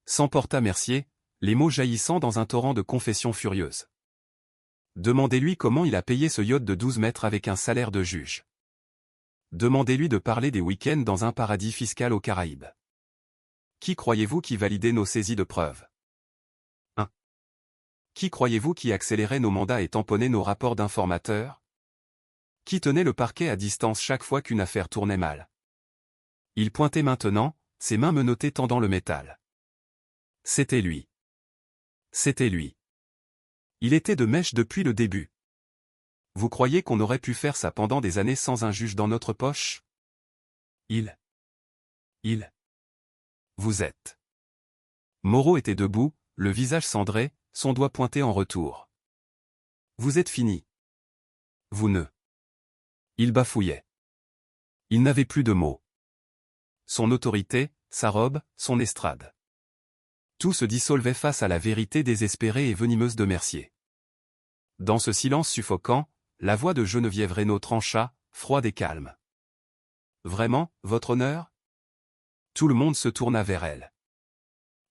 S'emporta Mercier, Les mots jaillissant dans un torrent de confessions furieuses. Demandez-lui comment il a payé ce yacht de 12 mètres avec un salaire de juge. Demandez-lui de parler des week-ends dans un paradis fiscal aux Caraïbes. Qui croyez-vous qui validait nos saisies de preuves? 1. Qui croyez-vous qui accélérait nos mandats et tamponnait nos rapports d'informateurs? Qui tenait le parquet à distance chaque fois qu'une affaire tournait mal? Il pointait maintenant, ses mains menottées tendant le métal. C'était lui. C'était lui. Il était de mèche depuis le début. Vous croyez qu'on aurait pu faire ça pendant des années sans un juge dans notre poche? Vous êtes. Moreau était debout, le visage cendré, son doigt pointé en retour. Vous êtes fini. Vous ne. Il bafouillait. Il n'avait plus de mots. Son autorité, sa robe, son estrade. Tout se dissolvait face à la vérité désespérée et venimeuse de Mercier. Dans ce silence suffocant, la voix de Geneviève Reynaud trancha, froide et calme. Vraiment, votre honneur? Tout le monde se tourna vers elle.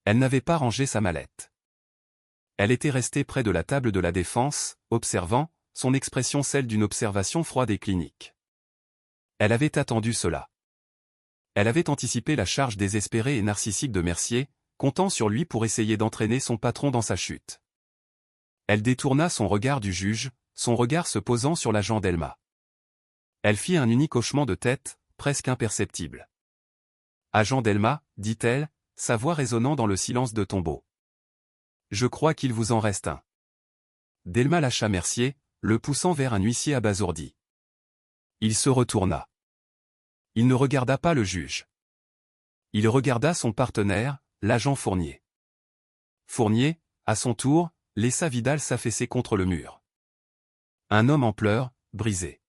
Elle n'avait pas rangé sa mallette. Elle était restée près de la table de la défense, observant, son expression celle d'une observation froide et clinique. Elle avait attendu cela. Elle avait anticipé la charge désespérée et narcissique de Mercier, comptant sur lui pour essayer d'entraîner son patron dans sa chute. Elle détourna son regard du juge, son regard se posant sur l'agent Delmas. Elle fit un unique hochement de tête, presque imperceptible. « Agent Delmas, dit-elle, sa voix résonnant dans le silence de tombeau. Je crois qu'il vous en reste un. » Delmas lâcha Mercier, le poussant vers un huissier abasourdi. Il se retourna. Il ne regarda pas le juge. Il regarda son partenaire, l'agent Fournier. Fournier, à son tour, laissa Vidal s'affaisser contre le mur. Un homme en pleurs, brisé.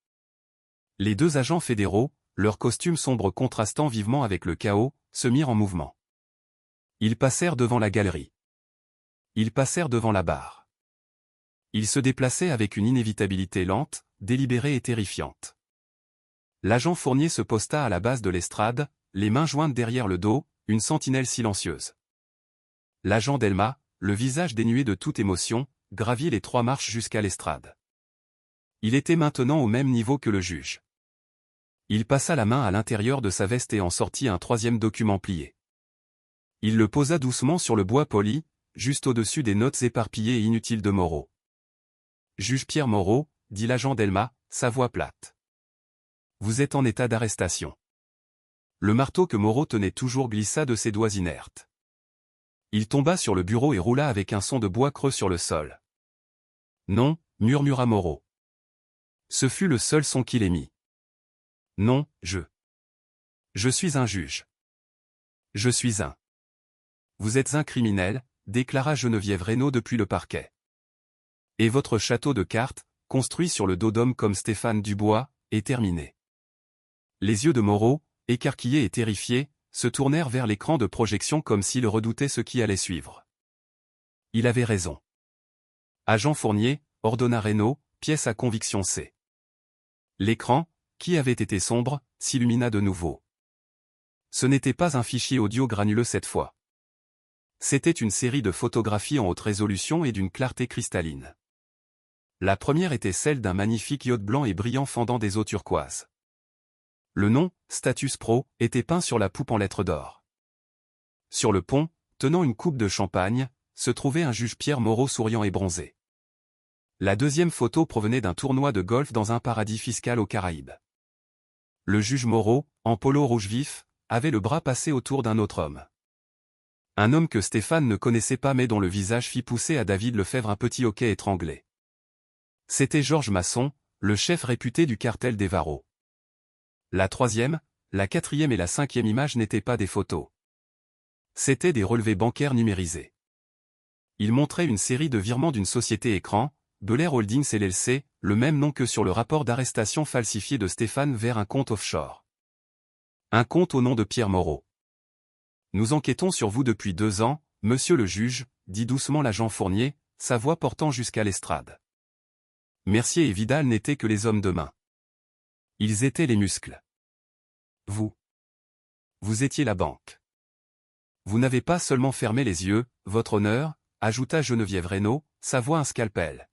Les deux agents fédéraux, leurs costumes sombres contrastant vivement avec le chaos, se mirent en mouvement. Ils passèrent devant la galerie. Ils passèrent devant la barre. Ils se déplaçaient avec une inévitabilité lente, délibérée et terrifiante. L'agent Fournier se posta à la base de l'estrade, les mains jointes derrière le dos, une sentinelle silencieuse. L'agent Delmas, le visage dénué de toute émotion, gravit les 3 marches jusqu'à l'estrade. Il était maintenant au même niveau que le juge. Il passa la main à l'intérieur de sa veste et en sortit un 3e document plié. Il le posa doucement sur le bois poli, juste au-dessus des notes éparpillées et inutiles de Moreau. « Juge Pierre Moreau, » dit l'agent Delmas, sa voix plate. « Vous êtes en état d'arrestation. » Le marteau que Moreau tenait toujours glissa de ses doigts inertes. Il tomba sur le bureau et roula avec un son de bois creux sur le sol. « Non, » murmura Moreau. Ce fut le seul son qu'il émit. « Non, je suis un juge. Je suis un. » « Vous êtes un criminel, » déclara Geneviève Reynaud depuis le parquet. « Et votre château de cartes, construit sur le dos d'hommes comme Stéphane Dubois, est terminé. » Les yeux de Moreau, écarquillés et terrifiés, se tournèrent vers l'écran de projection comme s'il redoutait ce qui allait suivre. Il avait raison. Agent Fournier, ordonna Reynaud, pièce à conviction C. L'écran, qui avait été sombre, s'illumina de nouveau. Ce n'était pas un fichier audio granuleux cette fois. C'était une série de photographies en haute résolution et d'une clarté cristalline. La première était celle d'un magnifique yacht blanc et brillant fendant des eaux turquoises. Le nom, Status Pro, était peint sur la poupe en lettres d'or. Sur le pont, tenant une coupe de champagne, se trouvait un juge Pierre Moreau souriant et bronzé. La deuxième photo provenait d'un tournoi de golf dans un paradis fiscal aux Caraïbes. Le juge Moreau, en polo rouge vif, avait le bras passé autour d'un autre homme. Un homme que Stéphane ne connaissait pas mais dont le visage fit pousser à David Lefebvre un petit hoquet étranglé. C'était Georges Masson, le chef réputé du cartel des Varros. La 3e, la 4e et la 5e image n'étaient pas des photos. C'étaient des relevés bancaires numérisés. Ils montraient une série de virements d'une société écran, Belair Holdings LLC, le même nom que sur le rapport d'arrestation falsifié de Stéphane vers un compte offshore. Un compte au nom de Pierre Moreau. « Nous enquêtons sur vous depuis 2 ans, monsieur le juge, » dit doucement l'agent Fournier, sa voix portant jusqu'à l'estrade. Mercier et Vidal n'étaient que les hommes de main. Ils étaient les muscles. Vous étiez la banque. Vous n'avez pas seulement fermé les yeux, votre honneur, ajouta Geneviève Reynaud, sa voix un scalpel.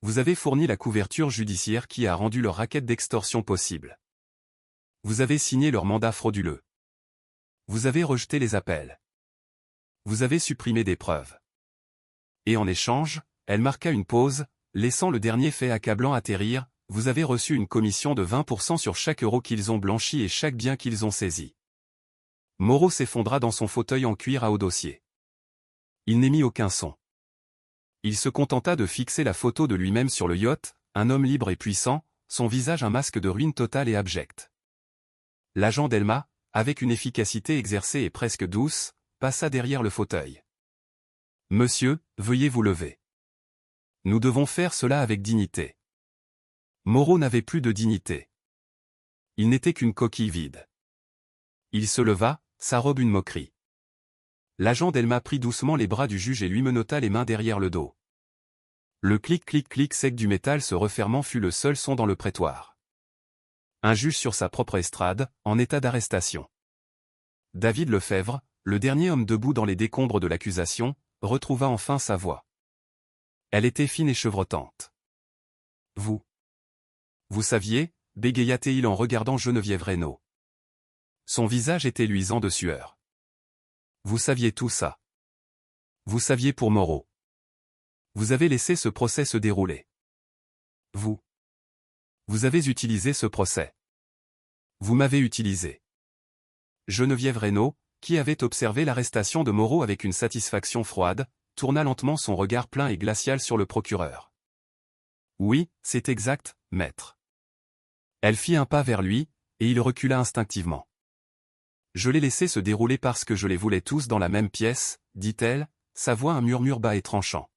Vous avez fourni la couverture judiciaire qui a rendu leur raquette d'extorsion possible. Vous avez signé leur mandat frauduleux. Vous avez rejeté les appels. Vous avez supprimé des preuves. Et en échange, elle marqua une pause, laissant le dernier fait accablant atterrir, vous avez reçu une commission de 20% sur chaque euro qu'ils ont blanchi et chaque bien qu'ils ont saisi. Moreau s'effondra dans son fauteuil en cuir à haut dossier. Il n'émit aucun son. Il se contenta de fixer la photo de lui-même sur le yacht, un homme libre et puissant, son visage un masque de ruine totale et abjecte. L'agent Delma, avec une efficacité exercée et presque douce, passa derrière le fauteuil. « Monsieur, veuillez vous lever. Nous devons faire cela avec dignité. » Moreau n'avait plus de dignité. Il n'était qu'une coquille vide. Il se leva, sa robe une moquerie. L'agent Delma prit doucement les bras du juge et lui menotta les mains derrière le dos. Le clic-clic-clic sec du métal se refermant fut le seul son dans le prétoire. Un juge sur sa propre estrade, en état d'arrestation. David Lefebvre, le dernier homme debout dans les décombres de l'accusation, retrouva enfin sa voix. Elle était fine et chevrotante. « Vous saviez » bégaya-t-il en regardant Geneviève Reynaud. Son visage était luisant de sueur. « Vous saviez tout ça. Vous saviez pour Moreau. Vous avez laissé ce procès se dérouler. Vous avez utilisé ce procès. Vous m'avez utilisé. » Geneviève Reynaud, qui avait observé l'arrestation de Moreau avec une satisfaction froide, tourna lentement son regard plein et glacial sur le procureur. « Oui, c'est exact, maître. » Elle fit un pas vers lui, et il recula instinctivement. « Je l'ai laissé se dérouler parce que je les voulais tous dans la même pièce, dit-elle, sa voix un murmure bas et tranchant.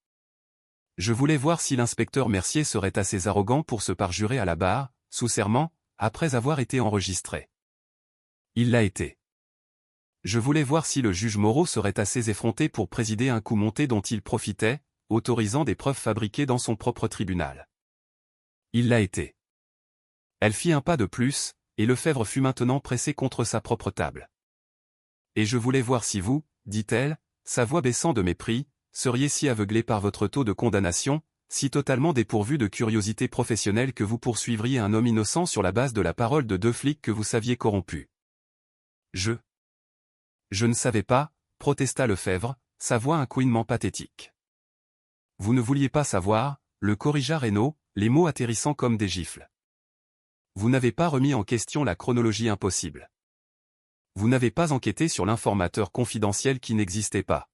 Je voulais voir si l'inspecteur Mercier serait assez arrogant pour se parjurer à la barre, sous serment, après avoir été enregistré. Il l'a été. Je voulais voir si le juge Moreau serait assez effronté pour présider un coup monté dont il profitait, autorisant des preuves fabriquées dans son propre tribunal. Il l'a été. Elle fit un pas de plus, et Lefebvre fut maintenant pressé contre sa propre table. Et je voulais voir si vous, dit-elle, sa voix baissant de mépris, seriez si aveuglé par votre taux de condamnation, si totalement dépourvu de curiosité professionnelle que vous poursuivriez un homme innocent sur la base de la parole de 2 flics que vous saviez corrompus. Je ne savais pas, protesta Lefebvre, sa voix un couinement pathétique. Vous ne vouliez pas savoir, le corrigea Reynaud, les mots atterrissant comme des gifles. Vous n'avez pas remis en question la chronologie impossible. Vous n'avez pas enquêté sur l'informateur confidentiel qui n'existait pas.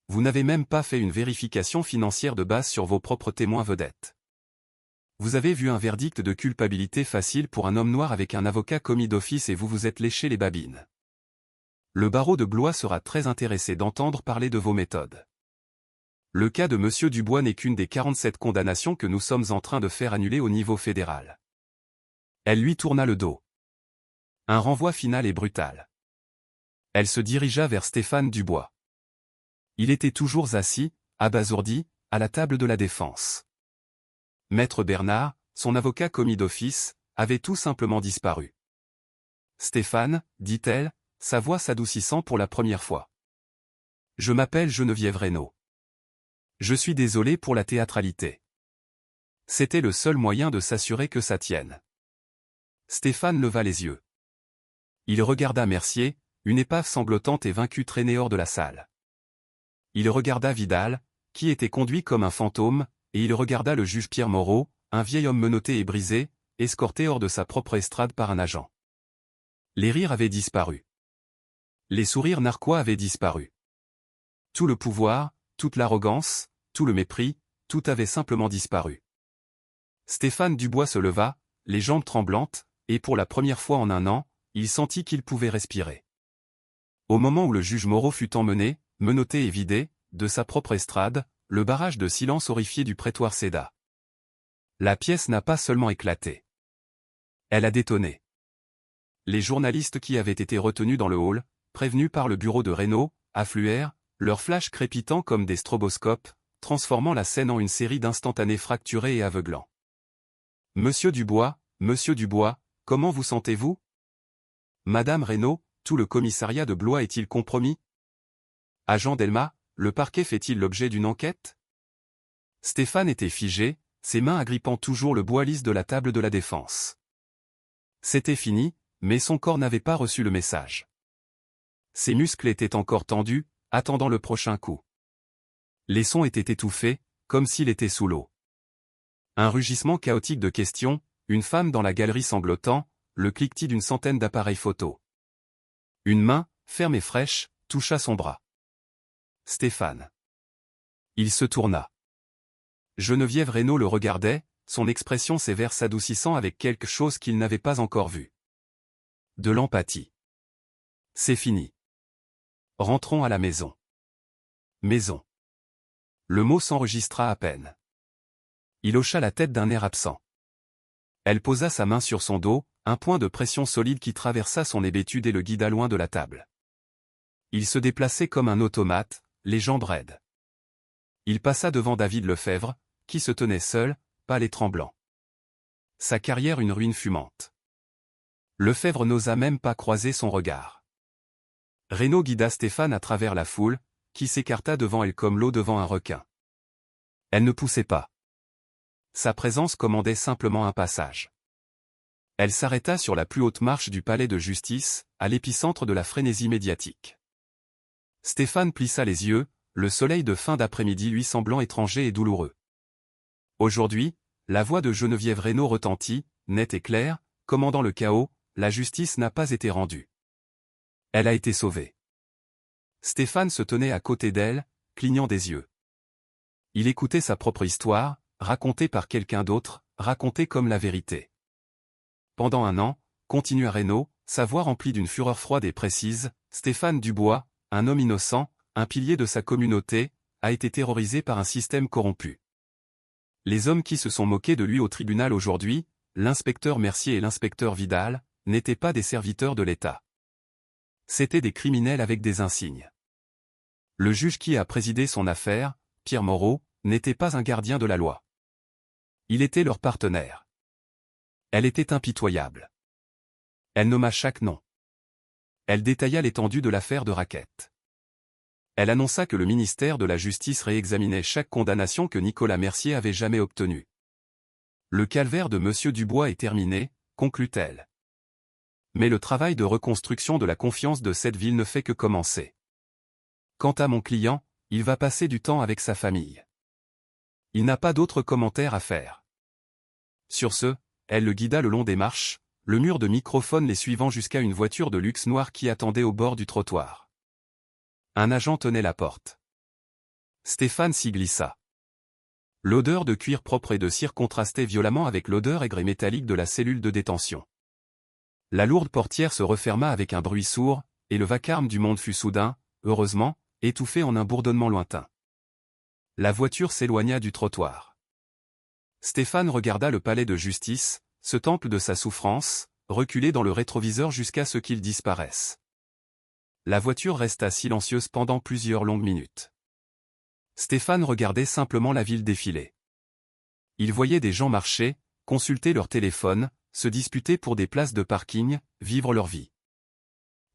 Vous n'avez même pas fait une vérification financière de base sur vos propres témoins vedettes. Vous avez vu un verdict de culpabilité facile pour un homme noir avec un avocat commis d'office et vous vous êtes léché les babines. Le barreau de Blois sera très intéressé d'entendre parler de vos méthodes. Le cas de M. Dubois n'est qu'une des 47 condamnations que nous sommes en train de faire annuler au niveau fédéral. Elle lui tourna le dos. Un renvoi final et brutal. Elle se dirigea vers Stéphane Dubois. Il était toujours assis, abasourdi, à la table de la défense. Maître Bernard, son avocat commis d'office, avait tout simplement disparu. Stéphane, dit-elle, sa voix s'adoucissant pour la première fois. Je m'appelle Geneviève Reynaud. Je suis désolé pour la théâtralité. C'était le seul moyen de s'assurer que ça tienne. Stéphane leva les yeux. Il regarda Mercier, une épave sanglotante et vaincue traînée hors de la salle. Il regarda Vidal, qui était conduit comme un fantôme, et il regarda le juge Pierre Moreau, un vieil homme menotté et brisé, escorté hors de sa propre estrade par un agent. Les rires avaient disparu. Les sourires narquois avaient disparu. Tout le pouvoir, toute l'arrogance, tout le mépris, tout avait simplement disparu. Stéphane Dubois se leva, les jambes tremblantes, et pour la première fois en un an, il sentit qu'il pouvait respirer. Au moment où le juge Moreau fut emmené, menotté et vidé, de sa propre estrade, le barrage de silence horrifié du prétoire céda. La pièce n'a pas seulement éclaté. Elle a détonné. Les journalistes qui avaient été retenus dans le hall, prévenus par le bureau de Reynaud, affluèrent, leurs flashs crépitant comme des stroboscopes, transformant la scène en une série d'instantanés fracturés et aveuglants. « Monsieur Dubois, comment vous sentez-vous ? Madame Reynaud, tout le commissariat de Blois est-il compromis ? Agent Delma, le parquet fait-il l'objet d'une enquête? Stéphane était figé, ses mains agrippant toujours le bois lisse de la table de la défense. C'était fini, mais son corps n'avait pas reçu le message. Ses muscles étaient encore tendus, attendant le prochain coup. Les sons étaient étouffés, comme s'il était sous l'eau. Un rugissement chaotique de questions, une femme dans la galerie sanglotant, le cliquetis d'une centaine d'appareils photo. Une main, ferme et fraîche, toucha son bras. Stéphane. Il se tourna. Geneviève Reynaud le regardait, son expression sévère s'adoucissant avec quelque chose qu'il n'avait pas encore vu. De l'empathie. C'est fini. Rentrons à la maison. Maison. Le mot s'enregistra à peine. Il hocha la tête d'un air absent. Elle posa sa main sur son dos, un point de pression solide qui traversa son hébétude et le guida loin de la table. Il se déplaçait comme un automate, les jambes raides. Il passa devant David Lefebvre, qui se tenait seul, pâle et tremblant. Sa carrière une ruine fumante. Lefebvre n'osa même pas croiser son regard. Reynaud guida Stéphane à travers la foule, qui s'écarta devant elle comme l'eau devant un requin. Elle ne poussait pas. Sa présence commandait simplement un passage. Elle s'arrêta sur la plus haute marche du palais de justice, à l'épicentre de la frénésie médiatique. Stéphane plissa les yeux, le soleil de fin d'après-midi lui semblant étranger et douloureux. Aujourd'hui, la voix de Geneviève Reynaud retentit, nette et claire, commandant le chaos, la justice n'a pas été rendue. Elle a été sauvée. Stéphane se tenait à côté d'elle, clignant des yeux. Il écoutait sa propre histoire, racontée par quelqu'un d'autre, racontée comme la vérité. Pendant 1 an, continua Reynaud, sa voix remplie d'une fureur froide et précise, Stéphane Dubois, un homme innocent, un pilier de sa communauté, a été terrorisé par un système corrompu. Les hommes qui se sont moqués de lui au tribunal aujourd'hui, l'inspecteur Mercier et l'inspecteur Vidal, n'étaient pas des serviteurs de l'État. C'étaient des criminels avec des insignes. Le juge qui a présidé son affaire, Pierre Moreau, n'était pas un gardien de la loi. Il était leur partenaire. Elle était impitoyable. Elle nomma chaque nom. Elle détailla l'étendue de l'affaire de Raquette. Elle annonça que le ministère de la Justice réexaminait chaque condamnation que Nicolas Mercier avait jamais obtenue. Le calvaire de M. Dubois est terminé, conclut-elle. Mais le travail de reconstruction de la confiance de cette ville ne fait que commencer. Quant à mon client, il va passer du temps avec sa famille. Il n'a pas d'autres commentaires à faire. Sur ce, elle le guida le long des marches, le mur de microphones les suivant jusqu'à une voiture de luxe noire qui attendait au bord du trottoir. Un agent tenait la porte. Stéphane s'y glissa. L'odeur de cuir propre et de cire contrastait violemment avec l'odeur aigre et métallique de la cellule de détention. La lourde portière se referma avec un bruit sourd, et le vacarme du monde fut soudain, heureusement, étouffé en un bourdonnement lointain. La voiture s'éloigna du trottoir. Stéphane regarda le palais de justice, ce temple de sa souffrance, reculer dans le rétroviseur jusqu'à ce qu'il disparaisse. La voiture resta silencieuse pendant plusieurs longues minutes. Stéphane regardait simplement la ville défiler. Il voyait des gens marcher, consulter leur téléphone, se disputer pour des places de parking, vivre leur vie.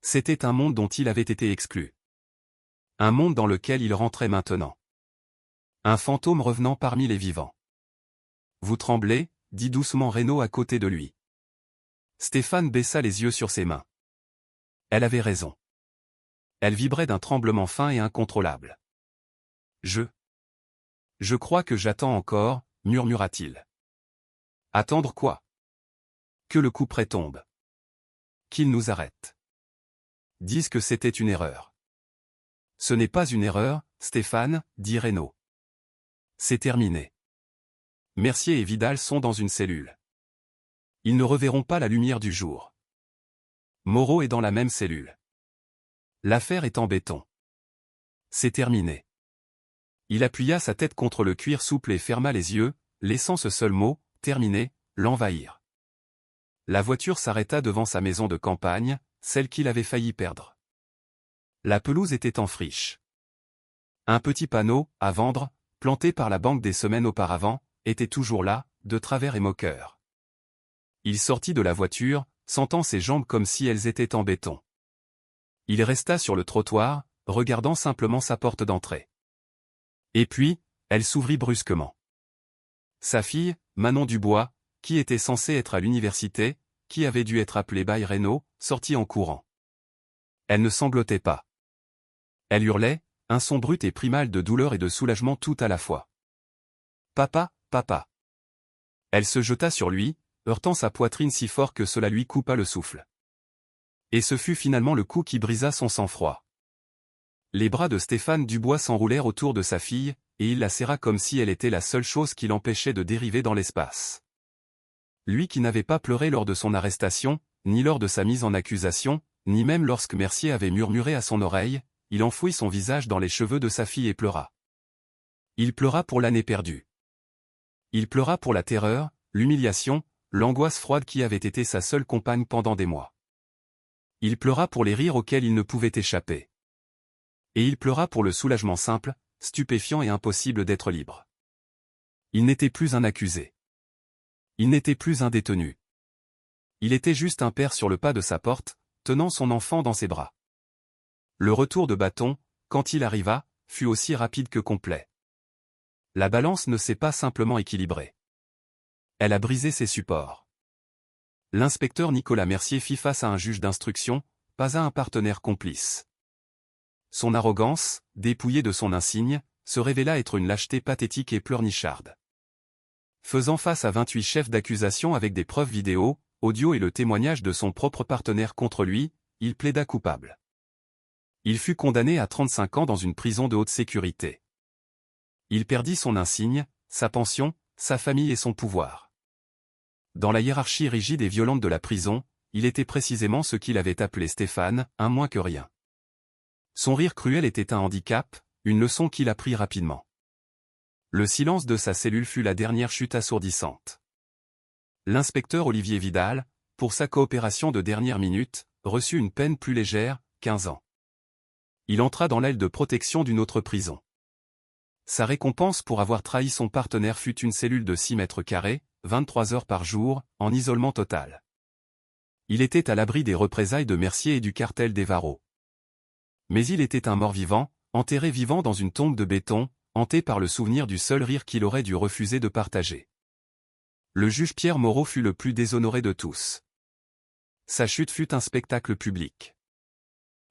C'était un monde dont il avait été exclu. Un monde dans lequel il rentrait maintenant. Un fantôme revenant parmi les vivants. Vous tremblez, dit doucement Reynaud à côté de lui. Stéphane baissa les yeux sur ses mains. Elle avait raison. Elle vibrait d'un tremblement fin et incontrôlable. Je crois que j'attends encore, murmura-t-il. Attendre quoi? Que le coup près tombe. Qu'il nous arrête. Disent que c'était une erreur. Ce n'est pas une erreur, Stéphane, dit Reynaud. C'est terminé. Mercier et Vidal sont dans une cellule. Ils ne reverront pas la lumière du jour. Moreau est dans la même cellule. L'affaire est en béton. C'est terminé. Il appuya sa tête contre le cuir souple et ferma les yeux, laissant ce seul mot, terminé, l'envahir. La voiture s'arrêta devant sa maison de campagne, celle qu'il avait failli perdre. La pelouse était en friche. Un petit panneau, à vendre, planté par la banque des semaines auparavant, était toujours là, de travers et moqueur. Il sortit de la voiture, sentant ses jambes comme si elles étaient en béton. Il resta sur le trottoir, regardant simplement sa porte d'entrée. Et puis, elle s'ouvrit brusquement. Sa fille, Manon Dubois, qui était censée être à l'université, qui avait dû être appelée by Reynaud, sortit en courant. Elle ne sanglotait pas. Elle hurlait, un son brut et primal de douleur et de soulagement tout à la fois. « Papa, papa !» Elle se jeta sur lui, heurtant sa poitrine si fort que cela lui coupa le souffle. Et ce fut finalement le coup qui brisa son sang-froid. Les bras de Stéphane Dubois s'enroulèrent autour de sa fille, et il la serra comme si elle était la seule chose qui l'empêchait de dériver dans l'espace. Lui qui n'avait pas pleuré lors de son arrestation, ni lors de sa mise en accusation, ni même lorsque Mercier avait murmuré à son oreille, il enfouit son visage dans les cheveux de sa fille et pleura. Il pleura pour l'année perdue. Il pleura pour la terreur, l'humiliation, l'angoisse froide qui avait été sa seule compagne pendant des mois. Il pleura pour les rires auxquels il ne pouvait échapper. Et il pleura pour le soulagement simple, stupéfiant et impossible d'être libre. Il n'était plus un accusé. Il n'était plus un détenu. Il était juste un père sur le pas de sa porte, tenant son enfant dans ses bras. Le retour de bâton, quand il arriva, fut aussi rapide que complet. La balance ne s'est pas simplement équilibrée. Elle a brisé ses supports. L'inspecteur Nicolas Mercier fit face à un juge d'instruction, pas à un partenaire complice. Son arrogance, dépouillée de son insigne, se révéla être une lâcheté pathétique et pleurnicharde. Faisant face à 28 chefs d'accusation avec des preuves vidéo, audio et le témoignage de son propre partenaire contre lui, il plaida coupable. Il fut condamné à 35 ans dans une prison de haute sécurité. Il perdit son insigne, sa pension, sa famille et son pouvoir. Dans la hiérarchie rigide et violente de la prison, il était précisément ce qu'il avait appelé Stéphane, un moins que rien. Son rire cruel était un handicap, une leçon qu'il apprit rapidement. Le silence de sa cellule fut la dernière chute assourdissante. L'inspecteur Olivier Vidal, pour sa coopération de dernière minute, reçut une peine plus légère, 15 ans. Il entra dans l'aile de protection d'une autre prison. Sa récompense pour avoir trahi son partenaire fut une cellule de 6 mètres carrés, 23 heures par jour, en isolement total. Il était à l'abri des représailles de Mercier et du cartel des Varros. Mais il était un mort-vivant, enterré vivant dans une tombe de béton, hanté par le souvenir du seul rire qu'il aurait dû refuser de partager. Le juge Pierre Moreau fut le plus déshonoré de tous. Sa chute fut un spectacle public.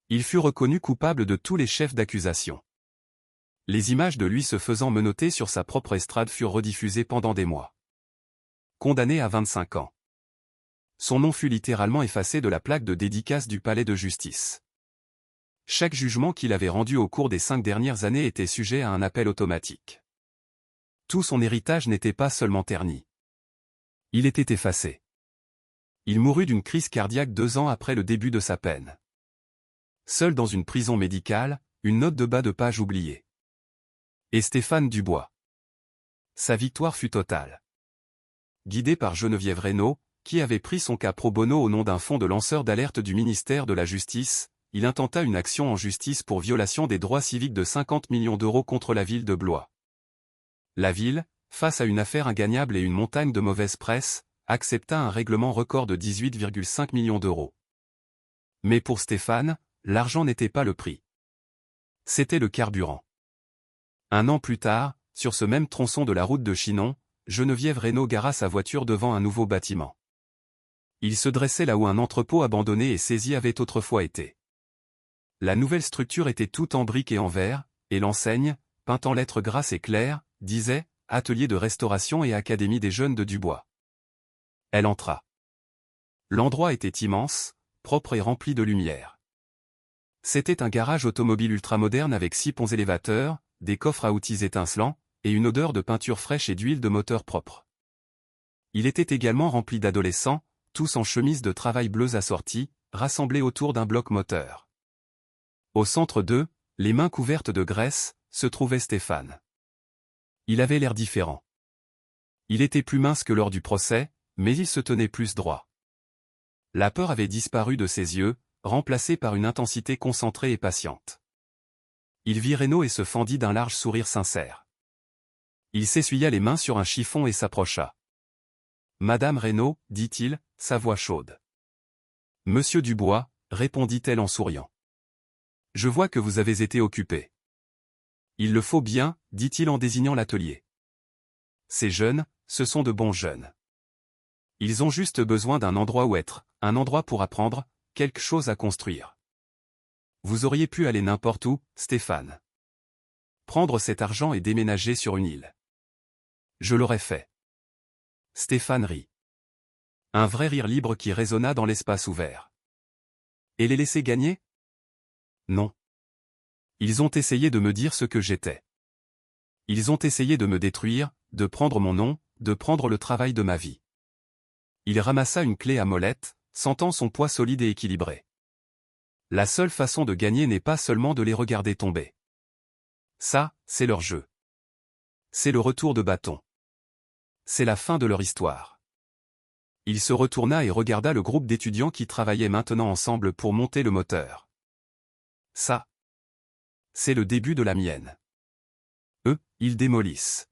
Il fut reconnu coupable de tous les chefs d'accusation. Les images de lui se faisant menotter sur sa propre estrade furent rediffusées pendant des mois. Condamné à 25 ans. Son nom fut littéralement effacé de la plaque de dédicace du palais de justice. Chaque jugement qu'il avait rendu au cours des 5 dernières années était sujet à un appel automatique. Tout son héritage n'était pas seulement terni. Il était effacé. Il mourut d'une crise cardiaque 2 ans après le début de sa peine. Seul dans une prison médicale, une note de bas de page oubliée. Et Stéphane Dubois. Sa victoire fut totale. Guidé par Geneviève Reynaud, qui avait pris son cas pro bono au nom d'un fonds de lanceurs d'alerte du ministère de la Justice, il intenta une action en justice pour violation des droits civiques de 50 millions d'euros contre la ville de Blois. La ville, face à une affaire ingagnable et une montagne de mauvaise presse, accepta un règlement record de 18,5 millions d'euros. Mais pour Stéphane, l'argent n'était pas le prix. C'était le carburant. 1 an plus tard, sur ce même tronçon de la route de Chinon, Geneviève Reynaud gara sa voiture devant un nouveau bâtiment. Il se dressait là où un entrepôt abandonné et saisi avait autrefois été. La nouvelle structure était toute en briques et en verre, et l'enseigne, peinte en lettres grasses et claires, disait « Atelier de restauration et Académie des jeunes de Dubois ». Elle entra. L'endroit était immense, propre et rempli de lumière. C'était un garage automobile ultramoderne avec 6 ponts élévateurs, des coffres à outils étincelants, et une odeur de peinture fraîche et d'huile de moteur propre. Il était également rempli d'adolescents, tous en chemise de travail bleus assortis, rassemblés autour d'un bloc moteur. Au centre d'eux, les mains couvertes de graisse, se trouvait Stéphane. Il avait l'air différent. Il était plus mince que lors du procès, mais il se tenait plus droit. La peur avait disparu de ses yeux, remplacée par une intensité concentrée et patiente. Il vit Reynaud et se fendit d'un large sourire sincère. Il s'essuya les mains sur un chiffon et s'approcha. « Madame Reynaud, dit-il, sa voix chaude. « Monsieur Dubois, répondit-elle en souriant. Je vois que vous avez été occupé. Il le faut bien, dit-il en désignant l'atelier. Ces jeunes, ce sont de bons jeunes. Ils ont juste besoin d'un endroit où être, un endroit pour apprendre, quelque chose à construire. Vous auriez pu aller n'importe où, Stéphane. Prendre cet argent et déménager sur une île. Je l'aurais fait. Stéphane rit. Un vrai rire libre qui résonna dans l'espace ouvert. Et les laisser gagner? Non. Ils ont essayé de me dire ce que j'étais. Ils ont essayé de me détruire, de prendre mon nom, de prendre le travail de ma vie. Il ramassa une clé à molette, sentant son poids solide et équilibré. La seule façon de gagner n'est pas seulement de les regarder tomber. Ça, c'est leur jeu. C'est le retour de bâton. C'est la fin de leur histoire. Il se retourna et regarda le groupe d'étudiants qui travaillaient maintenant ensemble pour monter le moteur. Ça, c'est le début de la mienne. Eux, ils démolissent.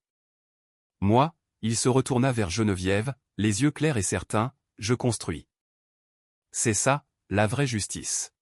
Moi, il se retourna vers Geneviève, les yeux clairs et certains, je construis. C'est ça, la vraie justice.